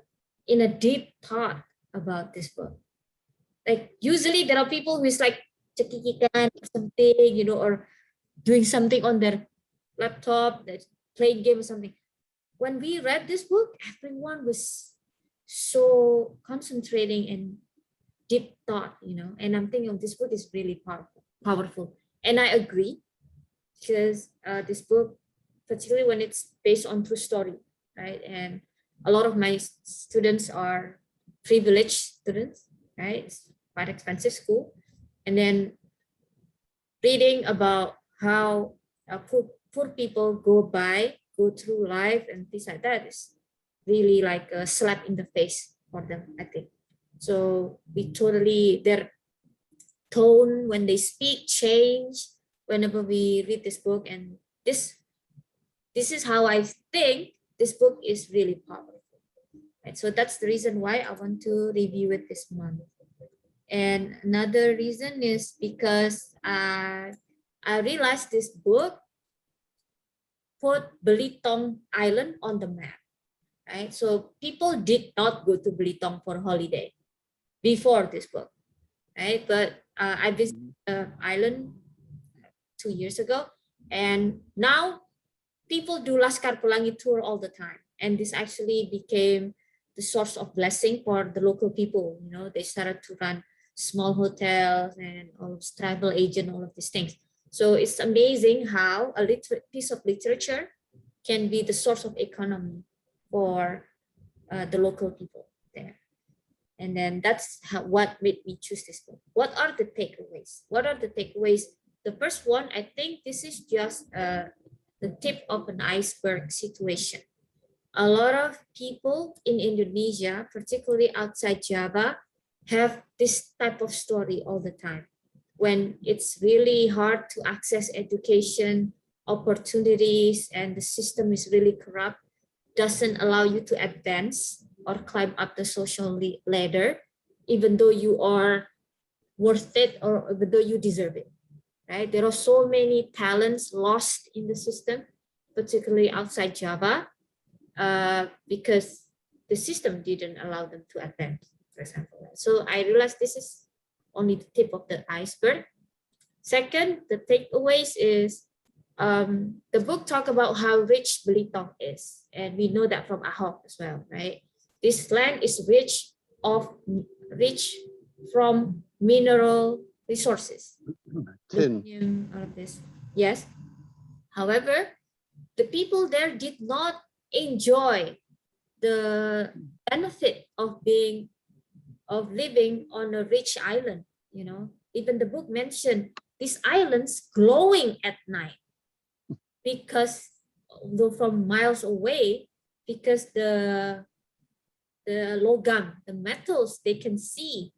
in a deep thought about this book. Like usually there are people who is like cekikikan or something, or doing something on their laptop, playing game or something. When we read this book, everyone was so concentrating and deep thought, and I'm thinking this book is really powerful. And I agree, because this book, particularly when it's based on true story, right? And a lot of my students are privileged students, right? It's quite expensive school. And then reading about how poor people go through life and things like that is really like a slap in the face for them, I think. So their tone when they speak change whenever we read this book. And this is how I think this book is really powerful. Right? So that's the reason why I want to review it this month. And another reason is because I realized this book put Belitung Island on the map, right? So people did not go to Belitung for holiday before this book, right? But I visited the island 2 years ago, and now people do Laskar Pelangi tour all the time. And this actually became the source of blessing for the local people. They started to run small hotels and all of travel agent, all of these things. So it's amazing how a piece of literature can be the source of economy for the local people there. And then that's what made me choose this book. What are the takeaways? The first one, I think this is just the tip of an iceberg situation. A lot of people in Indonesia, particularly outside Java, have this type of story all the time. When it's really hard to access education, opportunities, and the system is really corrupt, doesn't allow you to advance or climb up the social ladder, even though you are worth it or even though you deserve it. Right? There are so many talents lost in the system, particularly outside Java, because the system didn't allow them to advance, for example. So I realized this is only the tip of the iceberg. Second, the takeaways is the book talk about how rich Belitung is, and we know that from Ahok as well, right? This land is rich from mineral resources. Tin. Lithium, all of this. Yes. However, the people there did not enjoy the benefit of living on a rich island. You know, even the book mentioned these islands glowing at night because, though from miles away, because the logam, the metals, they can see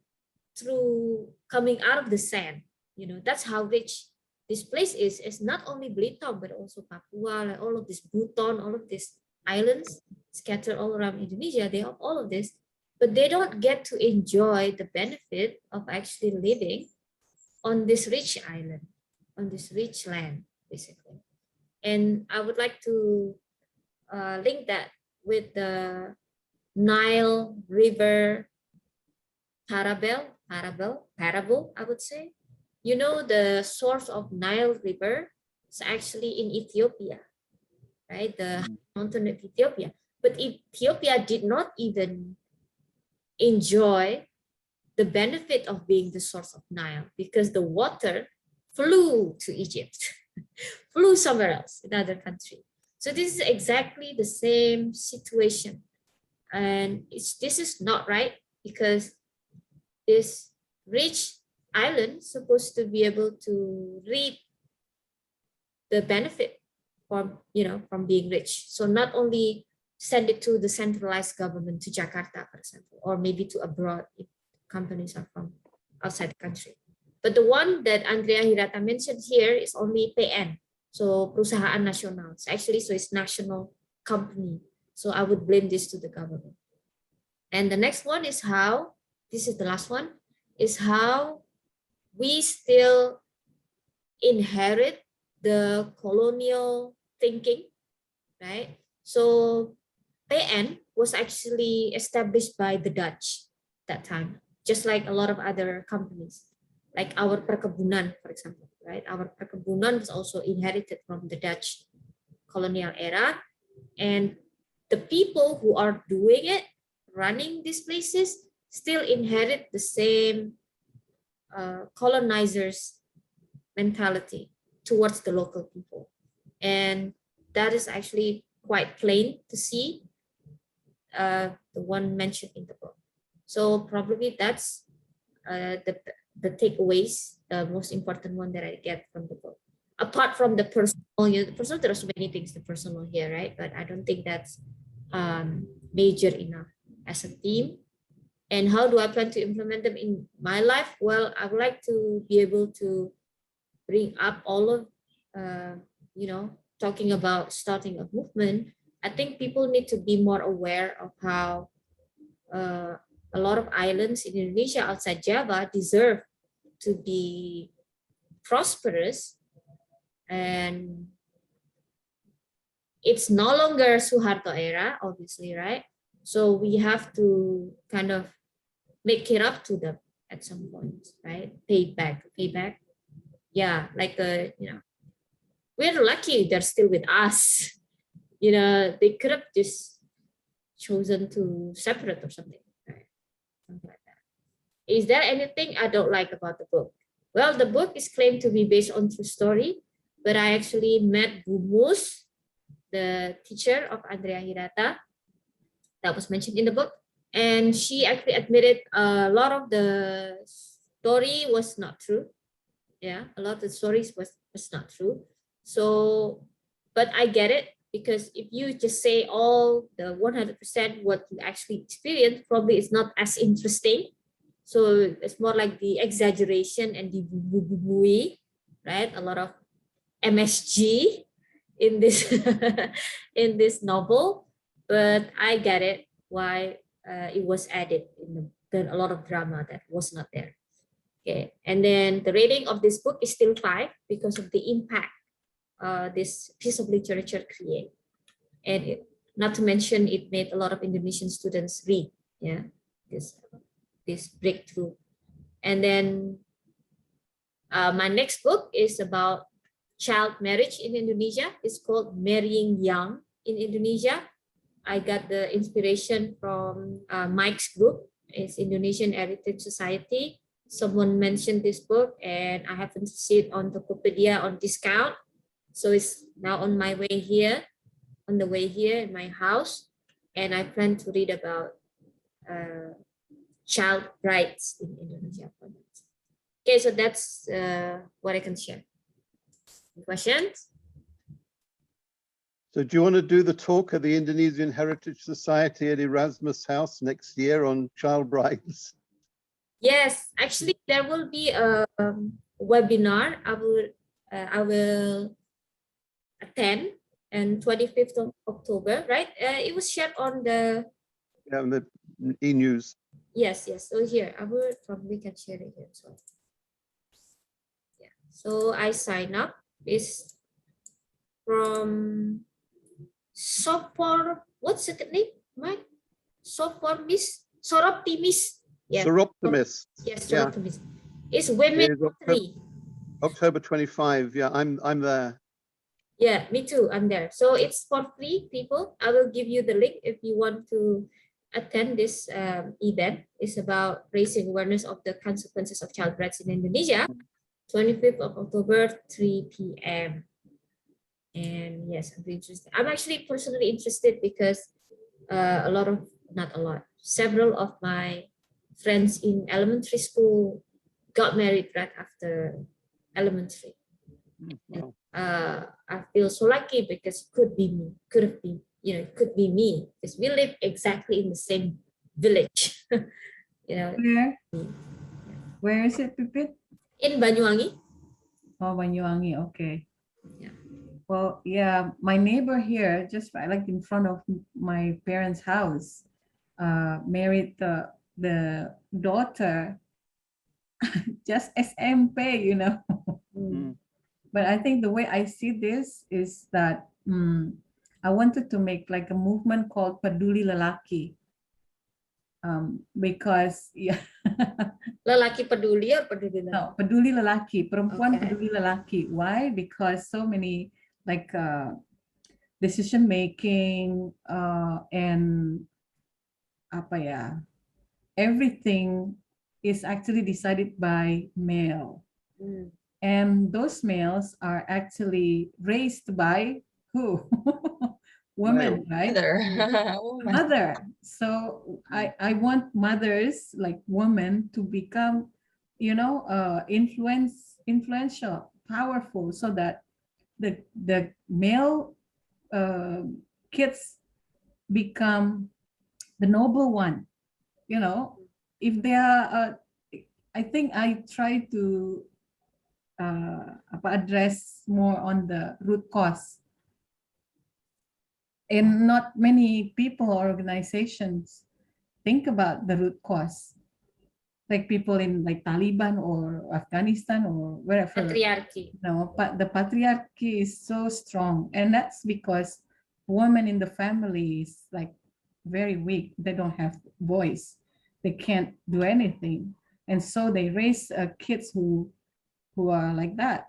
through coming out of the sand. You know, that's how rich this place is. It's not only Belitung, but also Papua, like all of this Buton, all of these islands scattered all around Indonesia. They have all of this, but they don't get to enjoy the benefit of actually living on this rich island, on this rich land, basically. And I would like to link that with the Nile River parable, I would say. You know, the source of Nile River is actually in Ethiopia, right? The mountain of Ethiopia. But Ethiopia did not even enjoy the benefit of being the source of Nile because the water flew to Egypt, flew somewhere else, another country. So this is exactly the same situation. And this is not right because this rich island is supposed to be able to reap the benefit from, from being rich. So not only send it to the centralized government, to Jakarta, for example, or maybe to abroad if companies are from outside the country. But the one that Andrea Hirata mentioned here is only PN, so Perusahaan Nasional. So it's national company. So I would blame this to the government. And the next one is how, this is the last one, is how we still inherit the colonial thinking, right? So PN was actually established by the Dutch that time, just like a lot of other companies, like our perkebunan, for example, right? Our perkebunan was also inherited from the Dutch colonial era. And the people who are doing it, running these places, still inherit the same colonizers' mentality towards the local people. And that is actually quite plain to see, the one mentioned in the book. So probably that's the takeaways, the most important one that I get from the book. Apart from the personal, there are so many things, the personal here, right? But I don't think that's major enough as a theme. And how do I plan to implement them in my life? Well, I would like to be able to bring up all of, talking about starting a movement. I think people need to be more aware of how a lot of islands in Indonesia outside Java deserve to be prosperous. And it's no longer Suharto era, obviously, right? So we have to kind of make it up to them at some point, right? Pay back. Yeah, like, we're lucky they're still with us. They could have just chosen to separate or something, right? Something like that. Is there anything I don't like about the book? Well, the book is claimed to be based on true story, but I actually met Bumus, the teacher of Andrea Hirata, that was mentioned in the book. And she actually admitted a lot of the story was not true. Yeah, a lot of the stories was not true. So, but I get it, because if you just say all the 100% what you actually experienced, probably it's not as interesting. So it's more like the exaggeration and the boo-boo-boo-boo-y, right? A lot of MSG in this in this novel, but I get it why it was added in a lot of drama that was not there. Okay, and then the rating of this book is still 5 because of the impact this piece of literature create. And Not to mention it made a lot of Indonesian students read, yeah, this breakthrough. And then my next book is about child marriage in Indonesia. It's called Marrying Young in Indonesia. I got the inspiration from Mike's group. It's Indonesian Heritage Society. Someone mentioned this book and I happened to see it on Tokopedia on discount. So it's now on my way here, on the way here in my house. And I plan to read about child rights in Indonesia. Okay, so that's what I can share. Questions? So do you want to do the talk at the Indonesian Heritage Society at Erasmus House next year on child brides? Yes, actually, there will be a webinar. I will attend on 25th of October, right? It was shared on the On the e-news. yes. So here, I will probably can share it here as well. Yeah. So I sign up. It's from Sopor. What's the name, Mike? Soroptimis. Yeah. Soroptimis. Yes, Yeah. Soroptimis. It's women It is three. October 25. Yeah, I'm there. Yeah, me too. I'm there. So it's for free, people. I will give you the link if you want to attend this event. It's about raising awareness of the consequences of child rights in Indonesia. 25th of October, 3 p.m. And yes, I'm interested. I'm actually personally interested because several of my friends in elementary school got married right after elementary. Wow. I feel so lucky because it could be me, it could be me because we live exactly in the same village. Where is it, Pipit? In Banyuwangi. Oh, Banyuwangi, okay. Yeah. Well, yeah, my neighbor here, just like in front of my parents' house, married the daughter just SMP, But I think the way I see this is that I wanted to make like a movement called Peduli Lelaki. Because Lelaki peduli or peduli lelaki? No, peduli lelaki, perempuan Okay. peduli lelaki. Why? Because so many like decision making and everything is actually decided by male. And those males are actually raised by who? Women, right? Mother. So I want mothers like women to become, influential, powerful, so that the male kids become the noble one. If they are, I think I try to address more on the root cause. And not many people or organizations think about the root cause. Like people in like Taliban or Afghanistan or wherever. Patriarchy. No, but the patriarchy is so strong. And that's because women in the family is like very weak. They don't have voice. They can't do anything. And so they raise kids who are like that,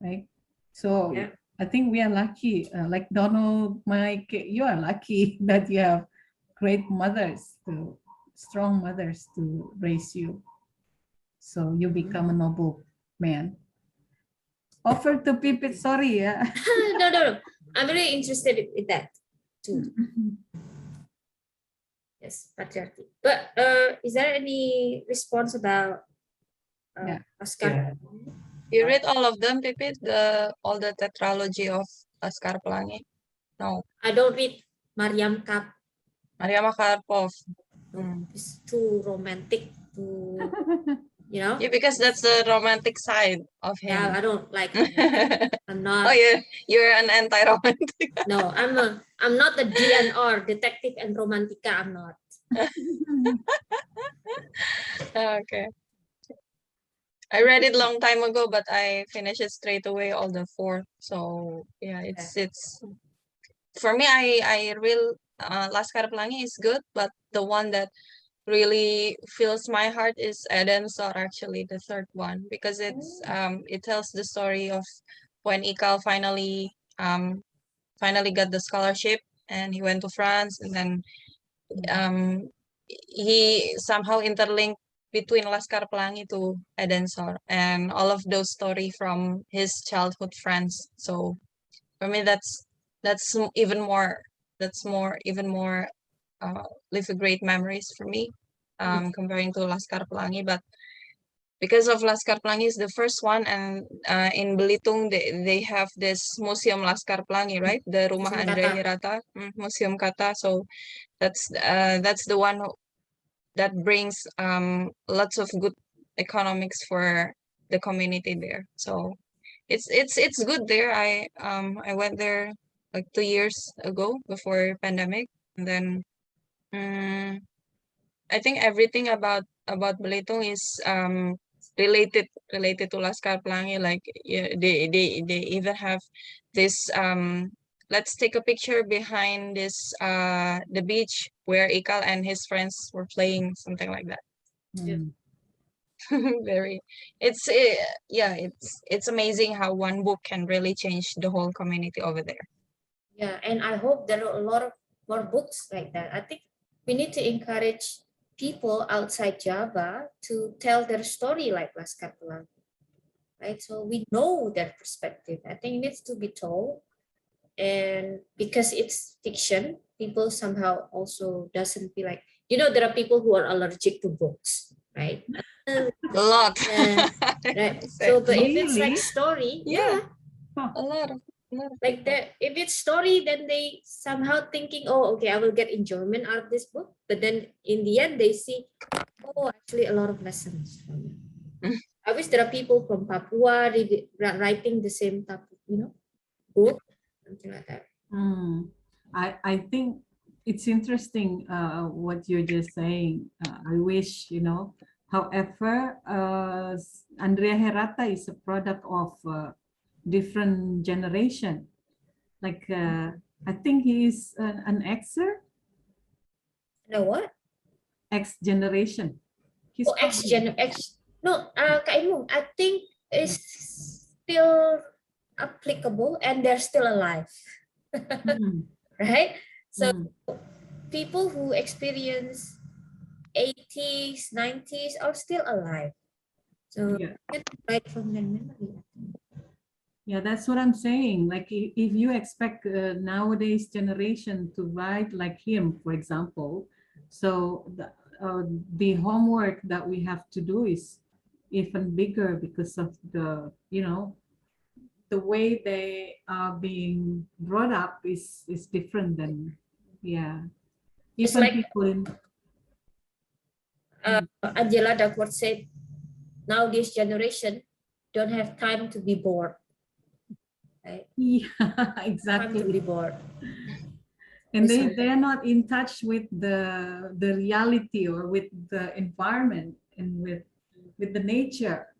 right? So Yeah. I think we are lucky, like Donald, Mike, you are lucky that you have great mothers, strong mothers to raise you. So you become a noble man. Offer to Pipit, sorry. Yeah. No. I'm really interested in that too. Yes, patriarchy. But is there any response about Oscar? Yeah. You read all of them, Pipit? All the tetralogy of Laskar Pelangi? No. I don't read Mariam Karpov. It's too romantic Yeah, because that's the romantic side of him. Yeah, I don't like I'm not. Oh, yeah, you're an anti-romantic. No, I'm not the DNR, detective and romantica. I'm not. Okay. I read it long time ago, but I finished it straight away, all the 4. So yeah, it's for me. I Laskar Pelangi is good, but the one that really fills my heart is Edensor, actually, the third one, because it tells the story of when Ikal finally got the scholarship and he went to France, and then he somehow interlinked between Laskar Pelangi to Edensor and all of those story from his childhood friends. So for me, that's even more leave a great memories for me, comparing to Laskar Pelangi. But because of Laskar Pelangi is the first one, and in Belitung they have this Museum Laskar Pelangi, right? The Rumah Museum Andre Kata. Hirata, Museum Kata. So that's the one that brings lots of good economics for the community there. So it's good there. I went there like 2 years ago before pandemic, and then I think everything about Belitung is related to Laskar Pelangi. Like, yeah, they even have this let's take a picture behind this the beach where Ikal and his friends were playing, something like that. Mm. Very, it's yeah, it's amazing how one book can really change the whole community over there. Yeah, and I hope there are a lot of more books like that. I think we need to encourage people outside Java to tell their story like Laskar Pelangi, right? So we know their perspective. I think it needs to be told, and because it's fiction, people somehow also doesn't feel like, there are people who are allergic to books, right? A lot. Yeah, right. So, but if it's like Really? story, Yeah. yeah, a lot of like that, if it's story, then they somehow thinking, oh, okay, I will get enjoyment out of this book, but then in the end they see, oh, actually a lot of lessons from it. I wish there are people from Papua writing the same type of, book, something like that. I think it's interesting what you're just saying. I wish, however, Andrea Herata is a product of different generation. Like, I think he is an Xer, No, what? X generation. He's Oh, X. No, Kak Imung, I think it's still applicable and they're still alive. Right? So people who experience 80s, 90s are still alive. So Yeah. you can write from their memory. Yeah, that's what I'm saying. Like, if you expect nowadays generation to write like him, for example, so the homework that we have to do is even bigger because of the way they are being brought up is different than, yeah. It's Even like people in Angela Duckworth said, now this generation don't have time to be bored. Right? yeah, Time to be exactly. bored. And they're not in touch with the reality or with the environment and with the nature.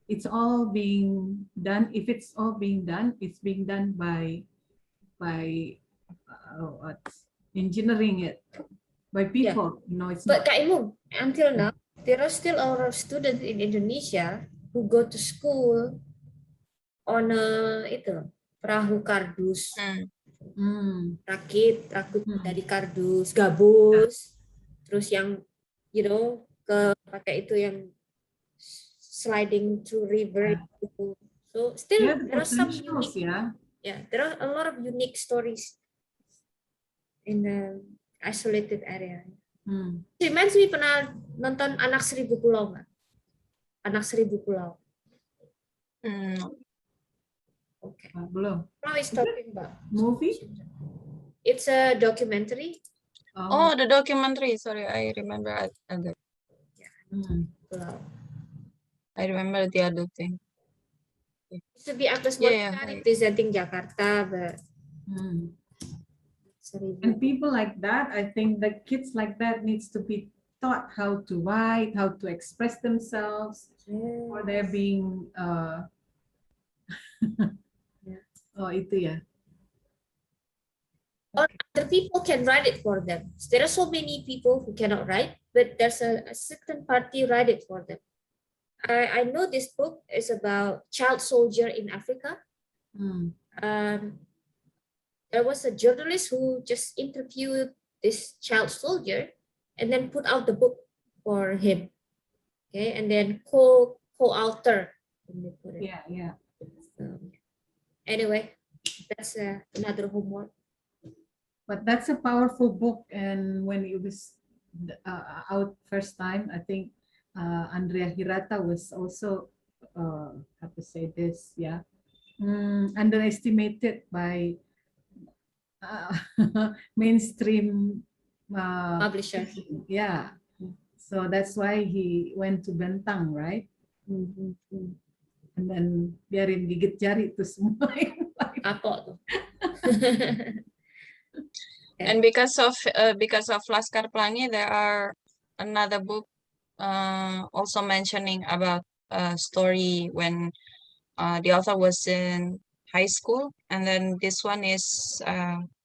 It's all being done. If it's all being done, it's being done by engineering it by people. It's But not. Kak Imung, until now, there are still a lot of students in Indonesia who go to school on perahu kardus, rakit dari kardus, gabus, terus yang ke pakai itu yang sliding through river. So still Yeah, there are some potentials, unique, there are a lot of unique stories in the isolated area. Reminds me, pernah nonton Anak Seribu Pulau nggak? Anak Seribu Pulau. Okay. Belum. Now it's talking about Movie? It's a documentary. Oh, the documentary. Sorry, I remember. I remember the other thing. It should be Agnes Yeah, Monica representing Jakarta, but and people like that, I think the kids like that needs to be taught how to write, how to express themselves, or they're being oh itu ya. or other people can write it for them. There are so many people who cannot write, but there's a certain party write it for them. I know this book is about child soldier in Africa. Mm. There was a journalist who just interviewed this child soldier and then put out the book for him. Okay, and then co-author. Yeah, yeah. So, anyway, that's another homework. But that's a powerful book. And when it was out first time, I think Andrea Hirata was also, how to say this, yeah, underestimated by mainstream Publisher. yeah. So that's why he went to Bentang, right? Mhm. And then biarin gigit jari itu semua. Kapok tuh. And because of Laskar Pelangi, there are another book also mentioning about a story when the author was in high school, and then this one is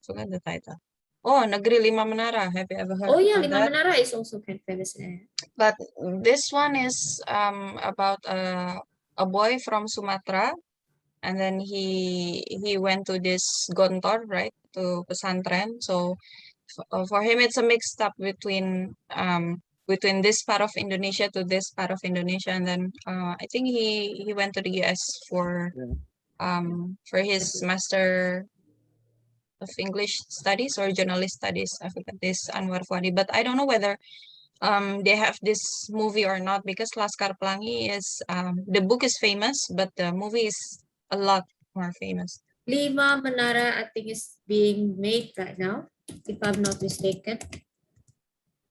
forgot the title. Oh, Negeri Lima Menara. Have you ever heard Oh yeah, of Lima that? Menara is also kind of famous. But this one is about a boy from Sumatra, and then he went to this gontor, right, to pesantren. So for him, it's a mixed up between this part of Indonesia to this part of Indonesia, and then I think he went to the US for his master of English studies or journalist studies. I forgot this Anwar Fuadi, but I don't know whether they have this movie or not, because Laskar Pelangi is the book is famous, but the movie is a lot more famous. Lima Menara, I think, is being made right now, if I'm not mistaken.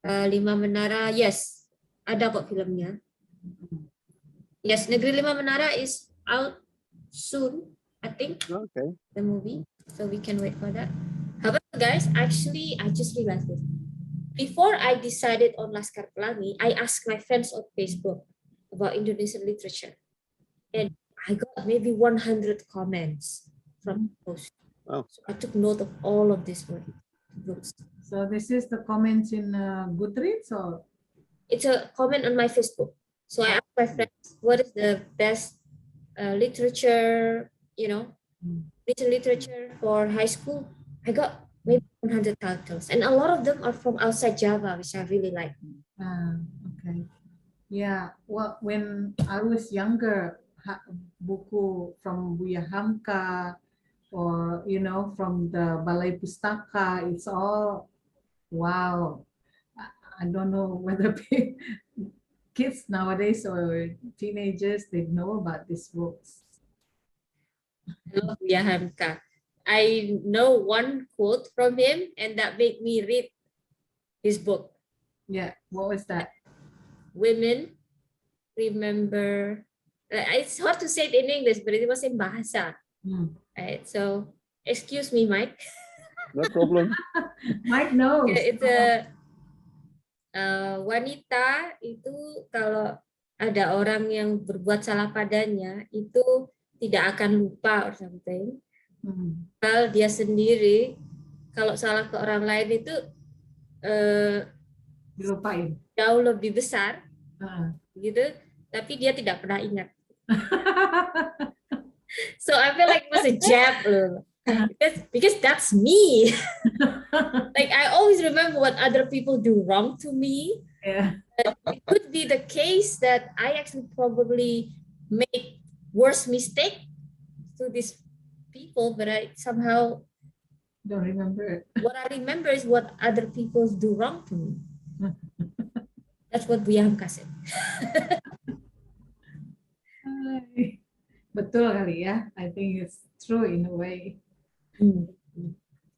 Lima Menara, yes, ada kok filmnya. Yes, Negeri Lima Menara is out soon, I think, Okay. the movie. So we can wait for that. However, guys, actually, I just realized this. Before I decided on Laskar Pelangi, I asked my friends on Facebook about Indonesian literature. And I got maybe 100 comments from posts. Oh. So I took note of all of these books. So this is the comments in Goodreads, or? It's a comment on my Facebook. So I asked my friends, what is the best literature, written literature for high school? I got maybe 100 titles, and a lot of them are from outside Java, which I really like. Okay. Yeah. Well, when I was younger, buku from Buya Hamka, or from the Balai Pustaka, it's all wow. I don't know whether kids nowadays or teenagers, they know about these books. I love Buya Hamka. I know one quote from him, and that made me read his book. Yeah, what was that? Women remember. It's hard to say it in English, but it was in Bahasa. Right. So, excuse me, Mike. No problem. Mike knows. It's a wanita itu kalau ada orang yang berbuat salah padanya itu tidak akan lupa or something. Kalau dia sendiri kalau salah ke orang lain itu dilupain, jauh lebih besar, gitu, tapi dia tidak pernah ingat. So I feel like it was a jab, because that's me. Like I always remember what other people do wrong to me. Yeah. It could be the case that I actually probably make worse mistake to these people, but I somehow don't remember it. What I remember is what other people do wrong to me. That's what Buya Hamka said. Betul kali ya. I think it's true in a way.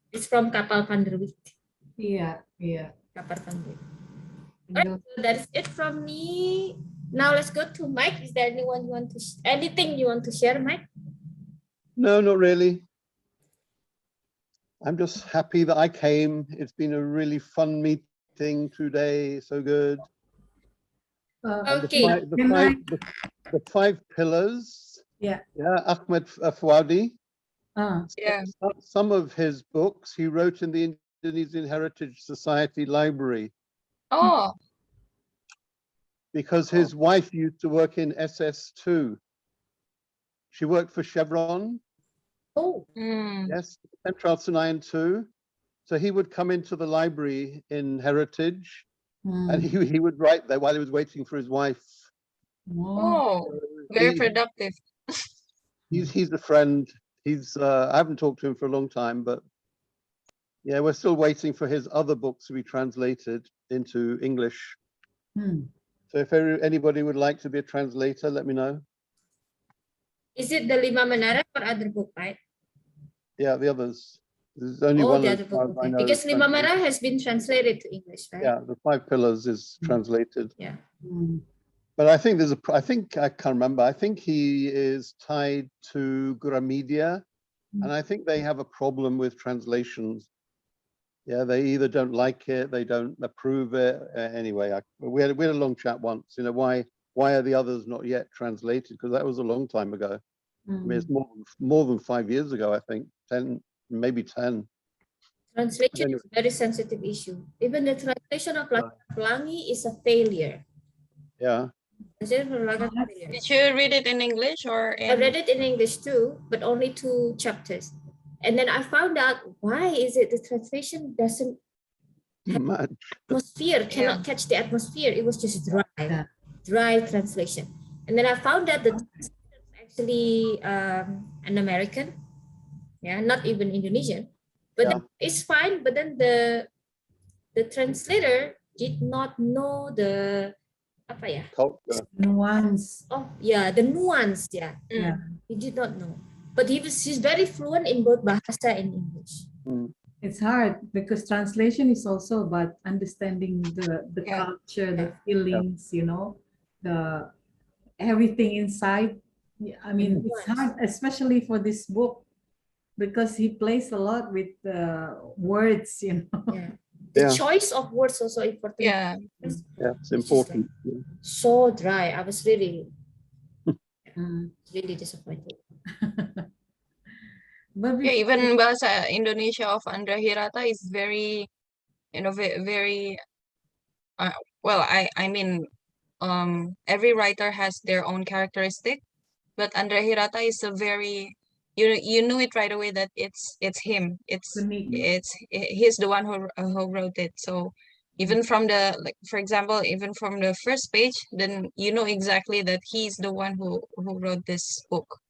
It's from Kapal Panderwijk. Iya, iya. Kapal Panderwijk. Right, so that's it from me. Now let's go to Mike. Is there anything you want to share, Mike? No, not really. I'm just happy that I came. It's been a really fun meeting today. So good. Okay. The five pillars. Yeah. Yeah, Ahmed Fouadi. Yeah. Some of his books he wrote in the Indonesian Heritage Society library Oh, because his wife used to work in SS2. She worked for Chevron, Oh, yes, Central Senayan 2. So he would come into the library in Heritage and he would write there while he was waiting for his wife. oh, very productive. He's a friend. I haven't talked to him for a long time, but yeah, we're still waiting for his other books to be translated into English. So if anybody would like to be a translator, let me know. is it the Lima Menara or other book, right? Yeah, the others. There's only Oh, one the as other far book. as I Okay. know Because is Lima translated. Menara has been translated to English, right? Yeah, the 5 Pillars is translated. Yeah. But I think I can't remember. I think he is tied to Gramedia, and I think they have a problem with translations. Yeah, they either don't like it, they don't approve it. Anyway, we had a long chat once. You know, why are the others not yet translated? Because that was a long time ago. I mean, it's more than 5 years ago. I think 10, maybe 10. Translation is a very sensitive issue. Even the translation of Pelangi is a failure. Yeah. Translation of Laga is a failure. Did you read it in English or I read it in English too, but only 2 chapters. And then I found out why is it the translation doesn't have atmosphere, cannot catch the atmosphere. It was just dry translation. And then I found that the translator is actually an American, not even Indonesian. But then it's fine. But then the translator did not know the nuance. Oh yeah, the nuance. He did not know. But he's very fluent in both Bahasa and English. It's hard because translation is also about understanding the culture, the feelings, you know, the everything inside. I mean, it's hard, especially for this book, because he plays a lot with words, you know. The choice of words also important. It's important. So dry. I was really disappointed. But even bahasa Indonesia of Andra Hirata is very, very well. I mean, every writer has their own characteristic, but Andra Hirata is a very, you knew it right away that it's him. He's the one who wrote it. So even from the, like, for example, even from the first page, then you know exactly that he's the one who wrote this book.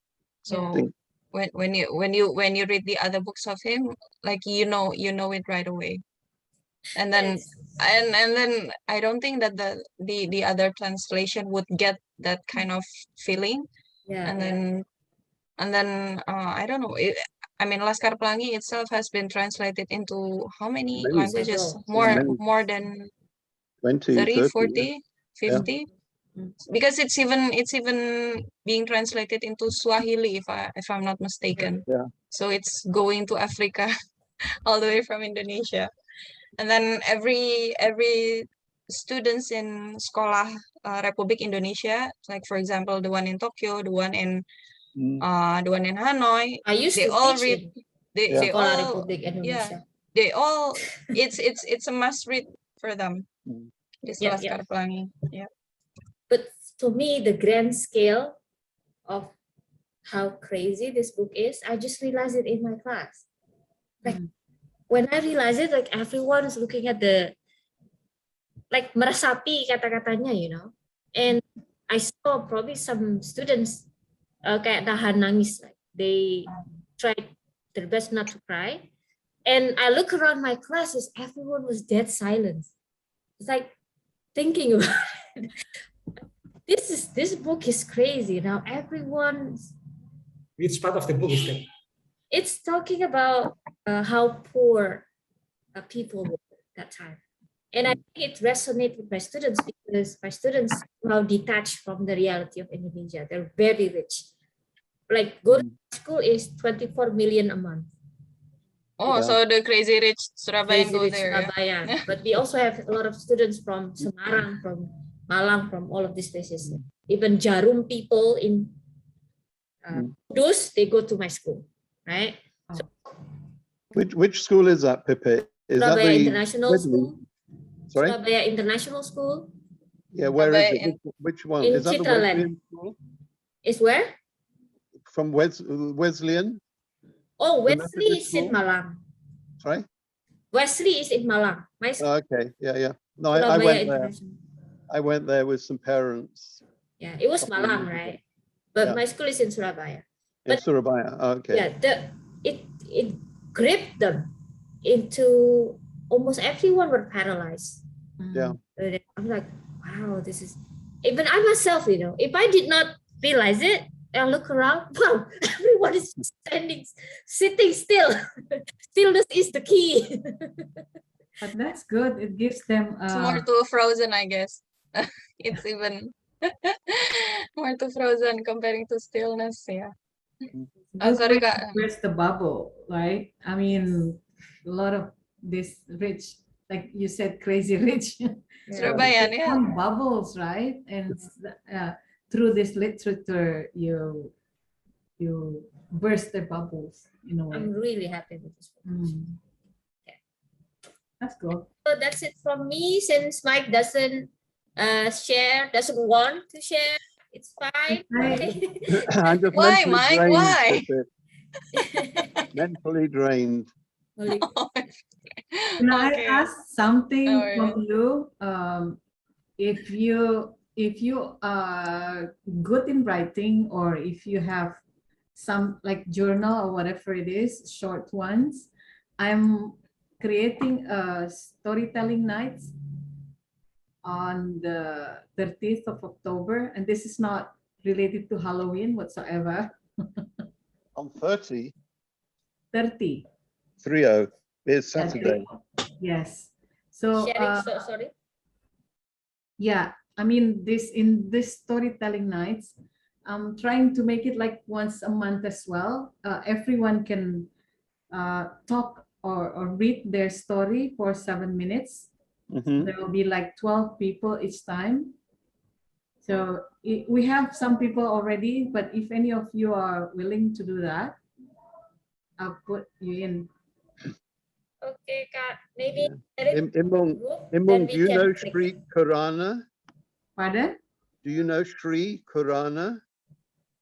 So when you read the other books of him, like you know it right away. And then and then I don't think that the other translation would get that kind of feeling. And then I don't know. I mean, Laskar Pelangi itself has been translated into how many languages? More than 20, 30, 30, 40, 50. Because it's even being translated into Swahili, if I'm not mistaken. So it's going to Africa all the way from Indonesia. And then every students in Sekolah Republik Indonesia, like for example the one in Tokyo, the one in Hanoi, they all read. They all it's a must read for them. This Laskar Pelangi. But to me, the grand scale of how crazy this book is, I just realized it in my class. Like when I realized it, like everyone is looking at the, like meresapi kata-katanya, you know. And I saw probably some students kayak tahan nangis, like they tried their best not to cry. And I look around my classes, everyone was dead silent. It's like thinking about it. This book is crazy. Now everyone's. Which part of the book is that? It's talking about how poor people were at that time. And I think it resonates with my students because my students are detached from the reality of Indonesia. They're very rich. Like go to school is 24 million a month. Oh, so the crazy rich Surabaya go there. Surabaya. But we also have a lot of students from Semarang, from Malang, from all of these places. Even Jarum people in Kudus, they go to my school. right? Which school is that, Pepe? Is that Surabaya the International Wesley? School. Sorry? Surabaya International School Yeah, where is Surabaya it? Which one? in Is that the Chitraland. Wesleyan school? Is where? From Wesleyan? Oh, The Wesley Methodist is in school? Malang. Sorry? Wesley is in Malang. My school, Okay, yeah. No, I Surabaya went there. International. I went there with some parents. Yeah, it was Couple of Malang, years ago. right? But Yeah. my school is in Surabaya. In But- Surabaya. Okay. Yeah, it gripped them into almost everyone were paralyzed. Yeah. I'm like, wow, this is even I myself, if I did not realize it, I look around, wow, everyone is sitting still. Stillness is the key. But that's good. It gives them It's more to Frozen, I guess. It's even more to Frozen comparing to Stillness. Yeah. Oh, good sorry, way to Kak. burst the bubble, right? I mean, a lot of this rich, like you said, crazy rich. Surabayan, They yeah. form bubbles, right? And through this literature, you burst their bubbles in a way. I'm really happy with this one. Yeah. That's good. So that's it from me. Since Mike doesn't want to share, it's fine. I'm just Why, mentally Mike? drained, Why? Pepe. Mentally drained. Only- Can I Okay. ask something No from you? If you are good in writing, or if you have some like journal or whatever it is, short ones, I'm creating a storytelling nights on the 30th of October, and this is not related to Halloween whatsoever. On 30, 30. 30 is Saturday. Yes. So Sharing, sorry. yeah, I mean, in this storytelling nights, I'm trying to make it like once a month as well. Everyone can talk or read their story for 7 minutes. Mhm. There will be like 12 people each time. So we have some people already, but if any of you are willing to do that, I'll put you in. Okay, Kak. Maybe Imung, then do we you can know click. Sri Kurana? Pardon? Do you know Sri Kurana?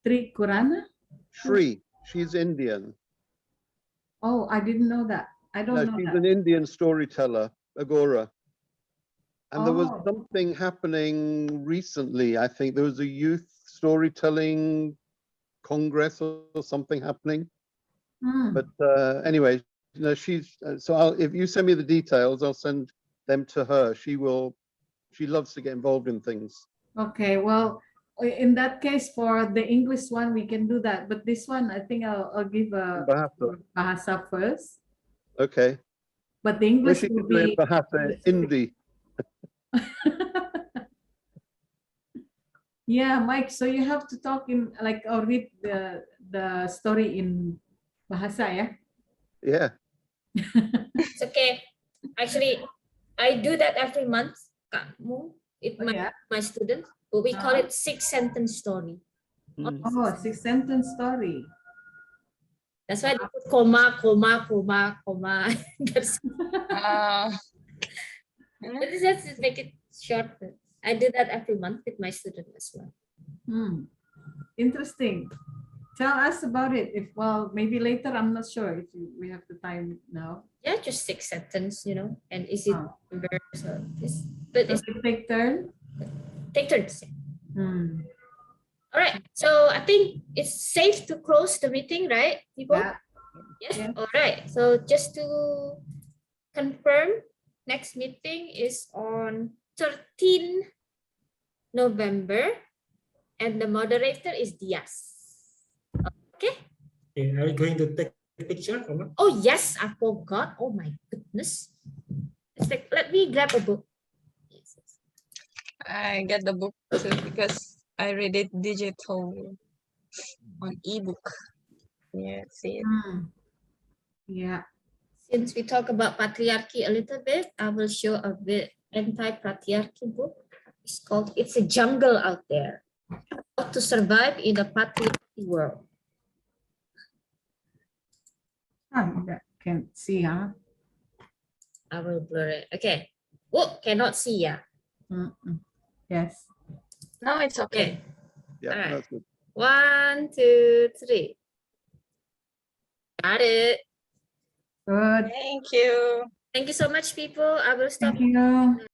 Tri Kurana? Sri, she's Indian. Oh, I didn't know that. I don't No, know she's that. an Indian storyteller, Agora. And there was Oh. something happening recently. I think there was a youth storytelling congress or something happening. Hmm. But anyway, she's so if you send me the details, I'll send them to her. She loves to get involved in things. Okay, well, in that case, for the English one, we can do that. But this one, I think I'll give a Bahasa. Bahasa first. Okay. But the English Wish you will could do it be Bahasa Hindi. Yeah, Mike. So you have to talk in like or read the story in Bahasa, yeah. Yeah. It's okay. Actually, I do that every month, Kak Mu, with Oh, yeah. my students. But we call it 6-sentence story. Mm. Oh, 6-sentence story. That's why they put comma, comma, comma, comma. That's but just make it short. I do that every month with my student as well. Interesting. Tell us about it. If maybe later. I'm not sure if we have the time now. Yeah, just 6 sentences, and easy to remember. So but Does it take turn? take turns. Hmm. All right. So I think it's safe to close the meeting, right, people? Yeah. Yes. Yeah. All right. So just to confirm, next meeting is on 13 November, and the moderator is Diaz. Okay. Okay, are we going to take a picture? Oh yes, I forgot. Oh my goodness. Let me grab a book. I get the book too because I read it digital on ebook. Yeah, see it. Yeah. Since we talk about patriarchy a little bit, I will show a bit anti-patriarchy book. It's a Jungle Out There. How to Survive in a Patriarchy World. You can see, huh? I will blur it. Okay. Oh, cannot see, yeah. Yes. No, it's okay. Okay. Yeah, All right. that's good. 1, 2, 3. Got it. Good. Thank you. Thank you so much, people. I will stop Thank you.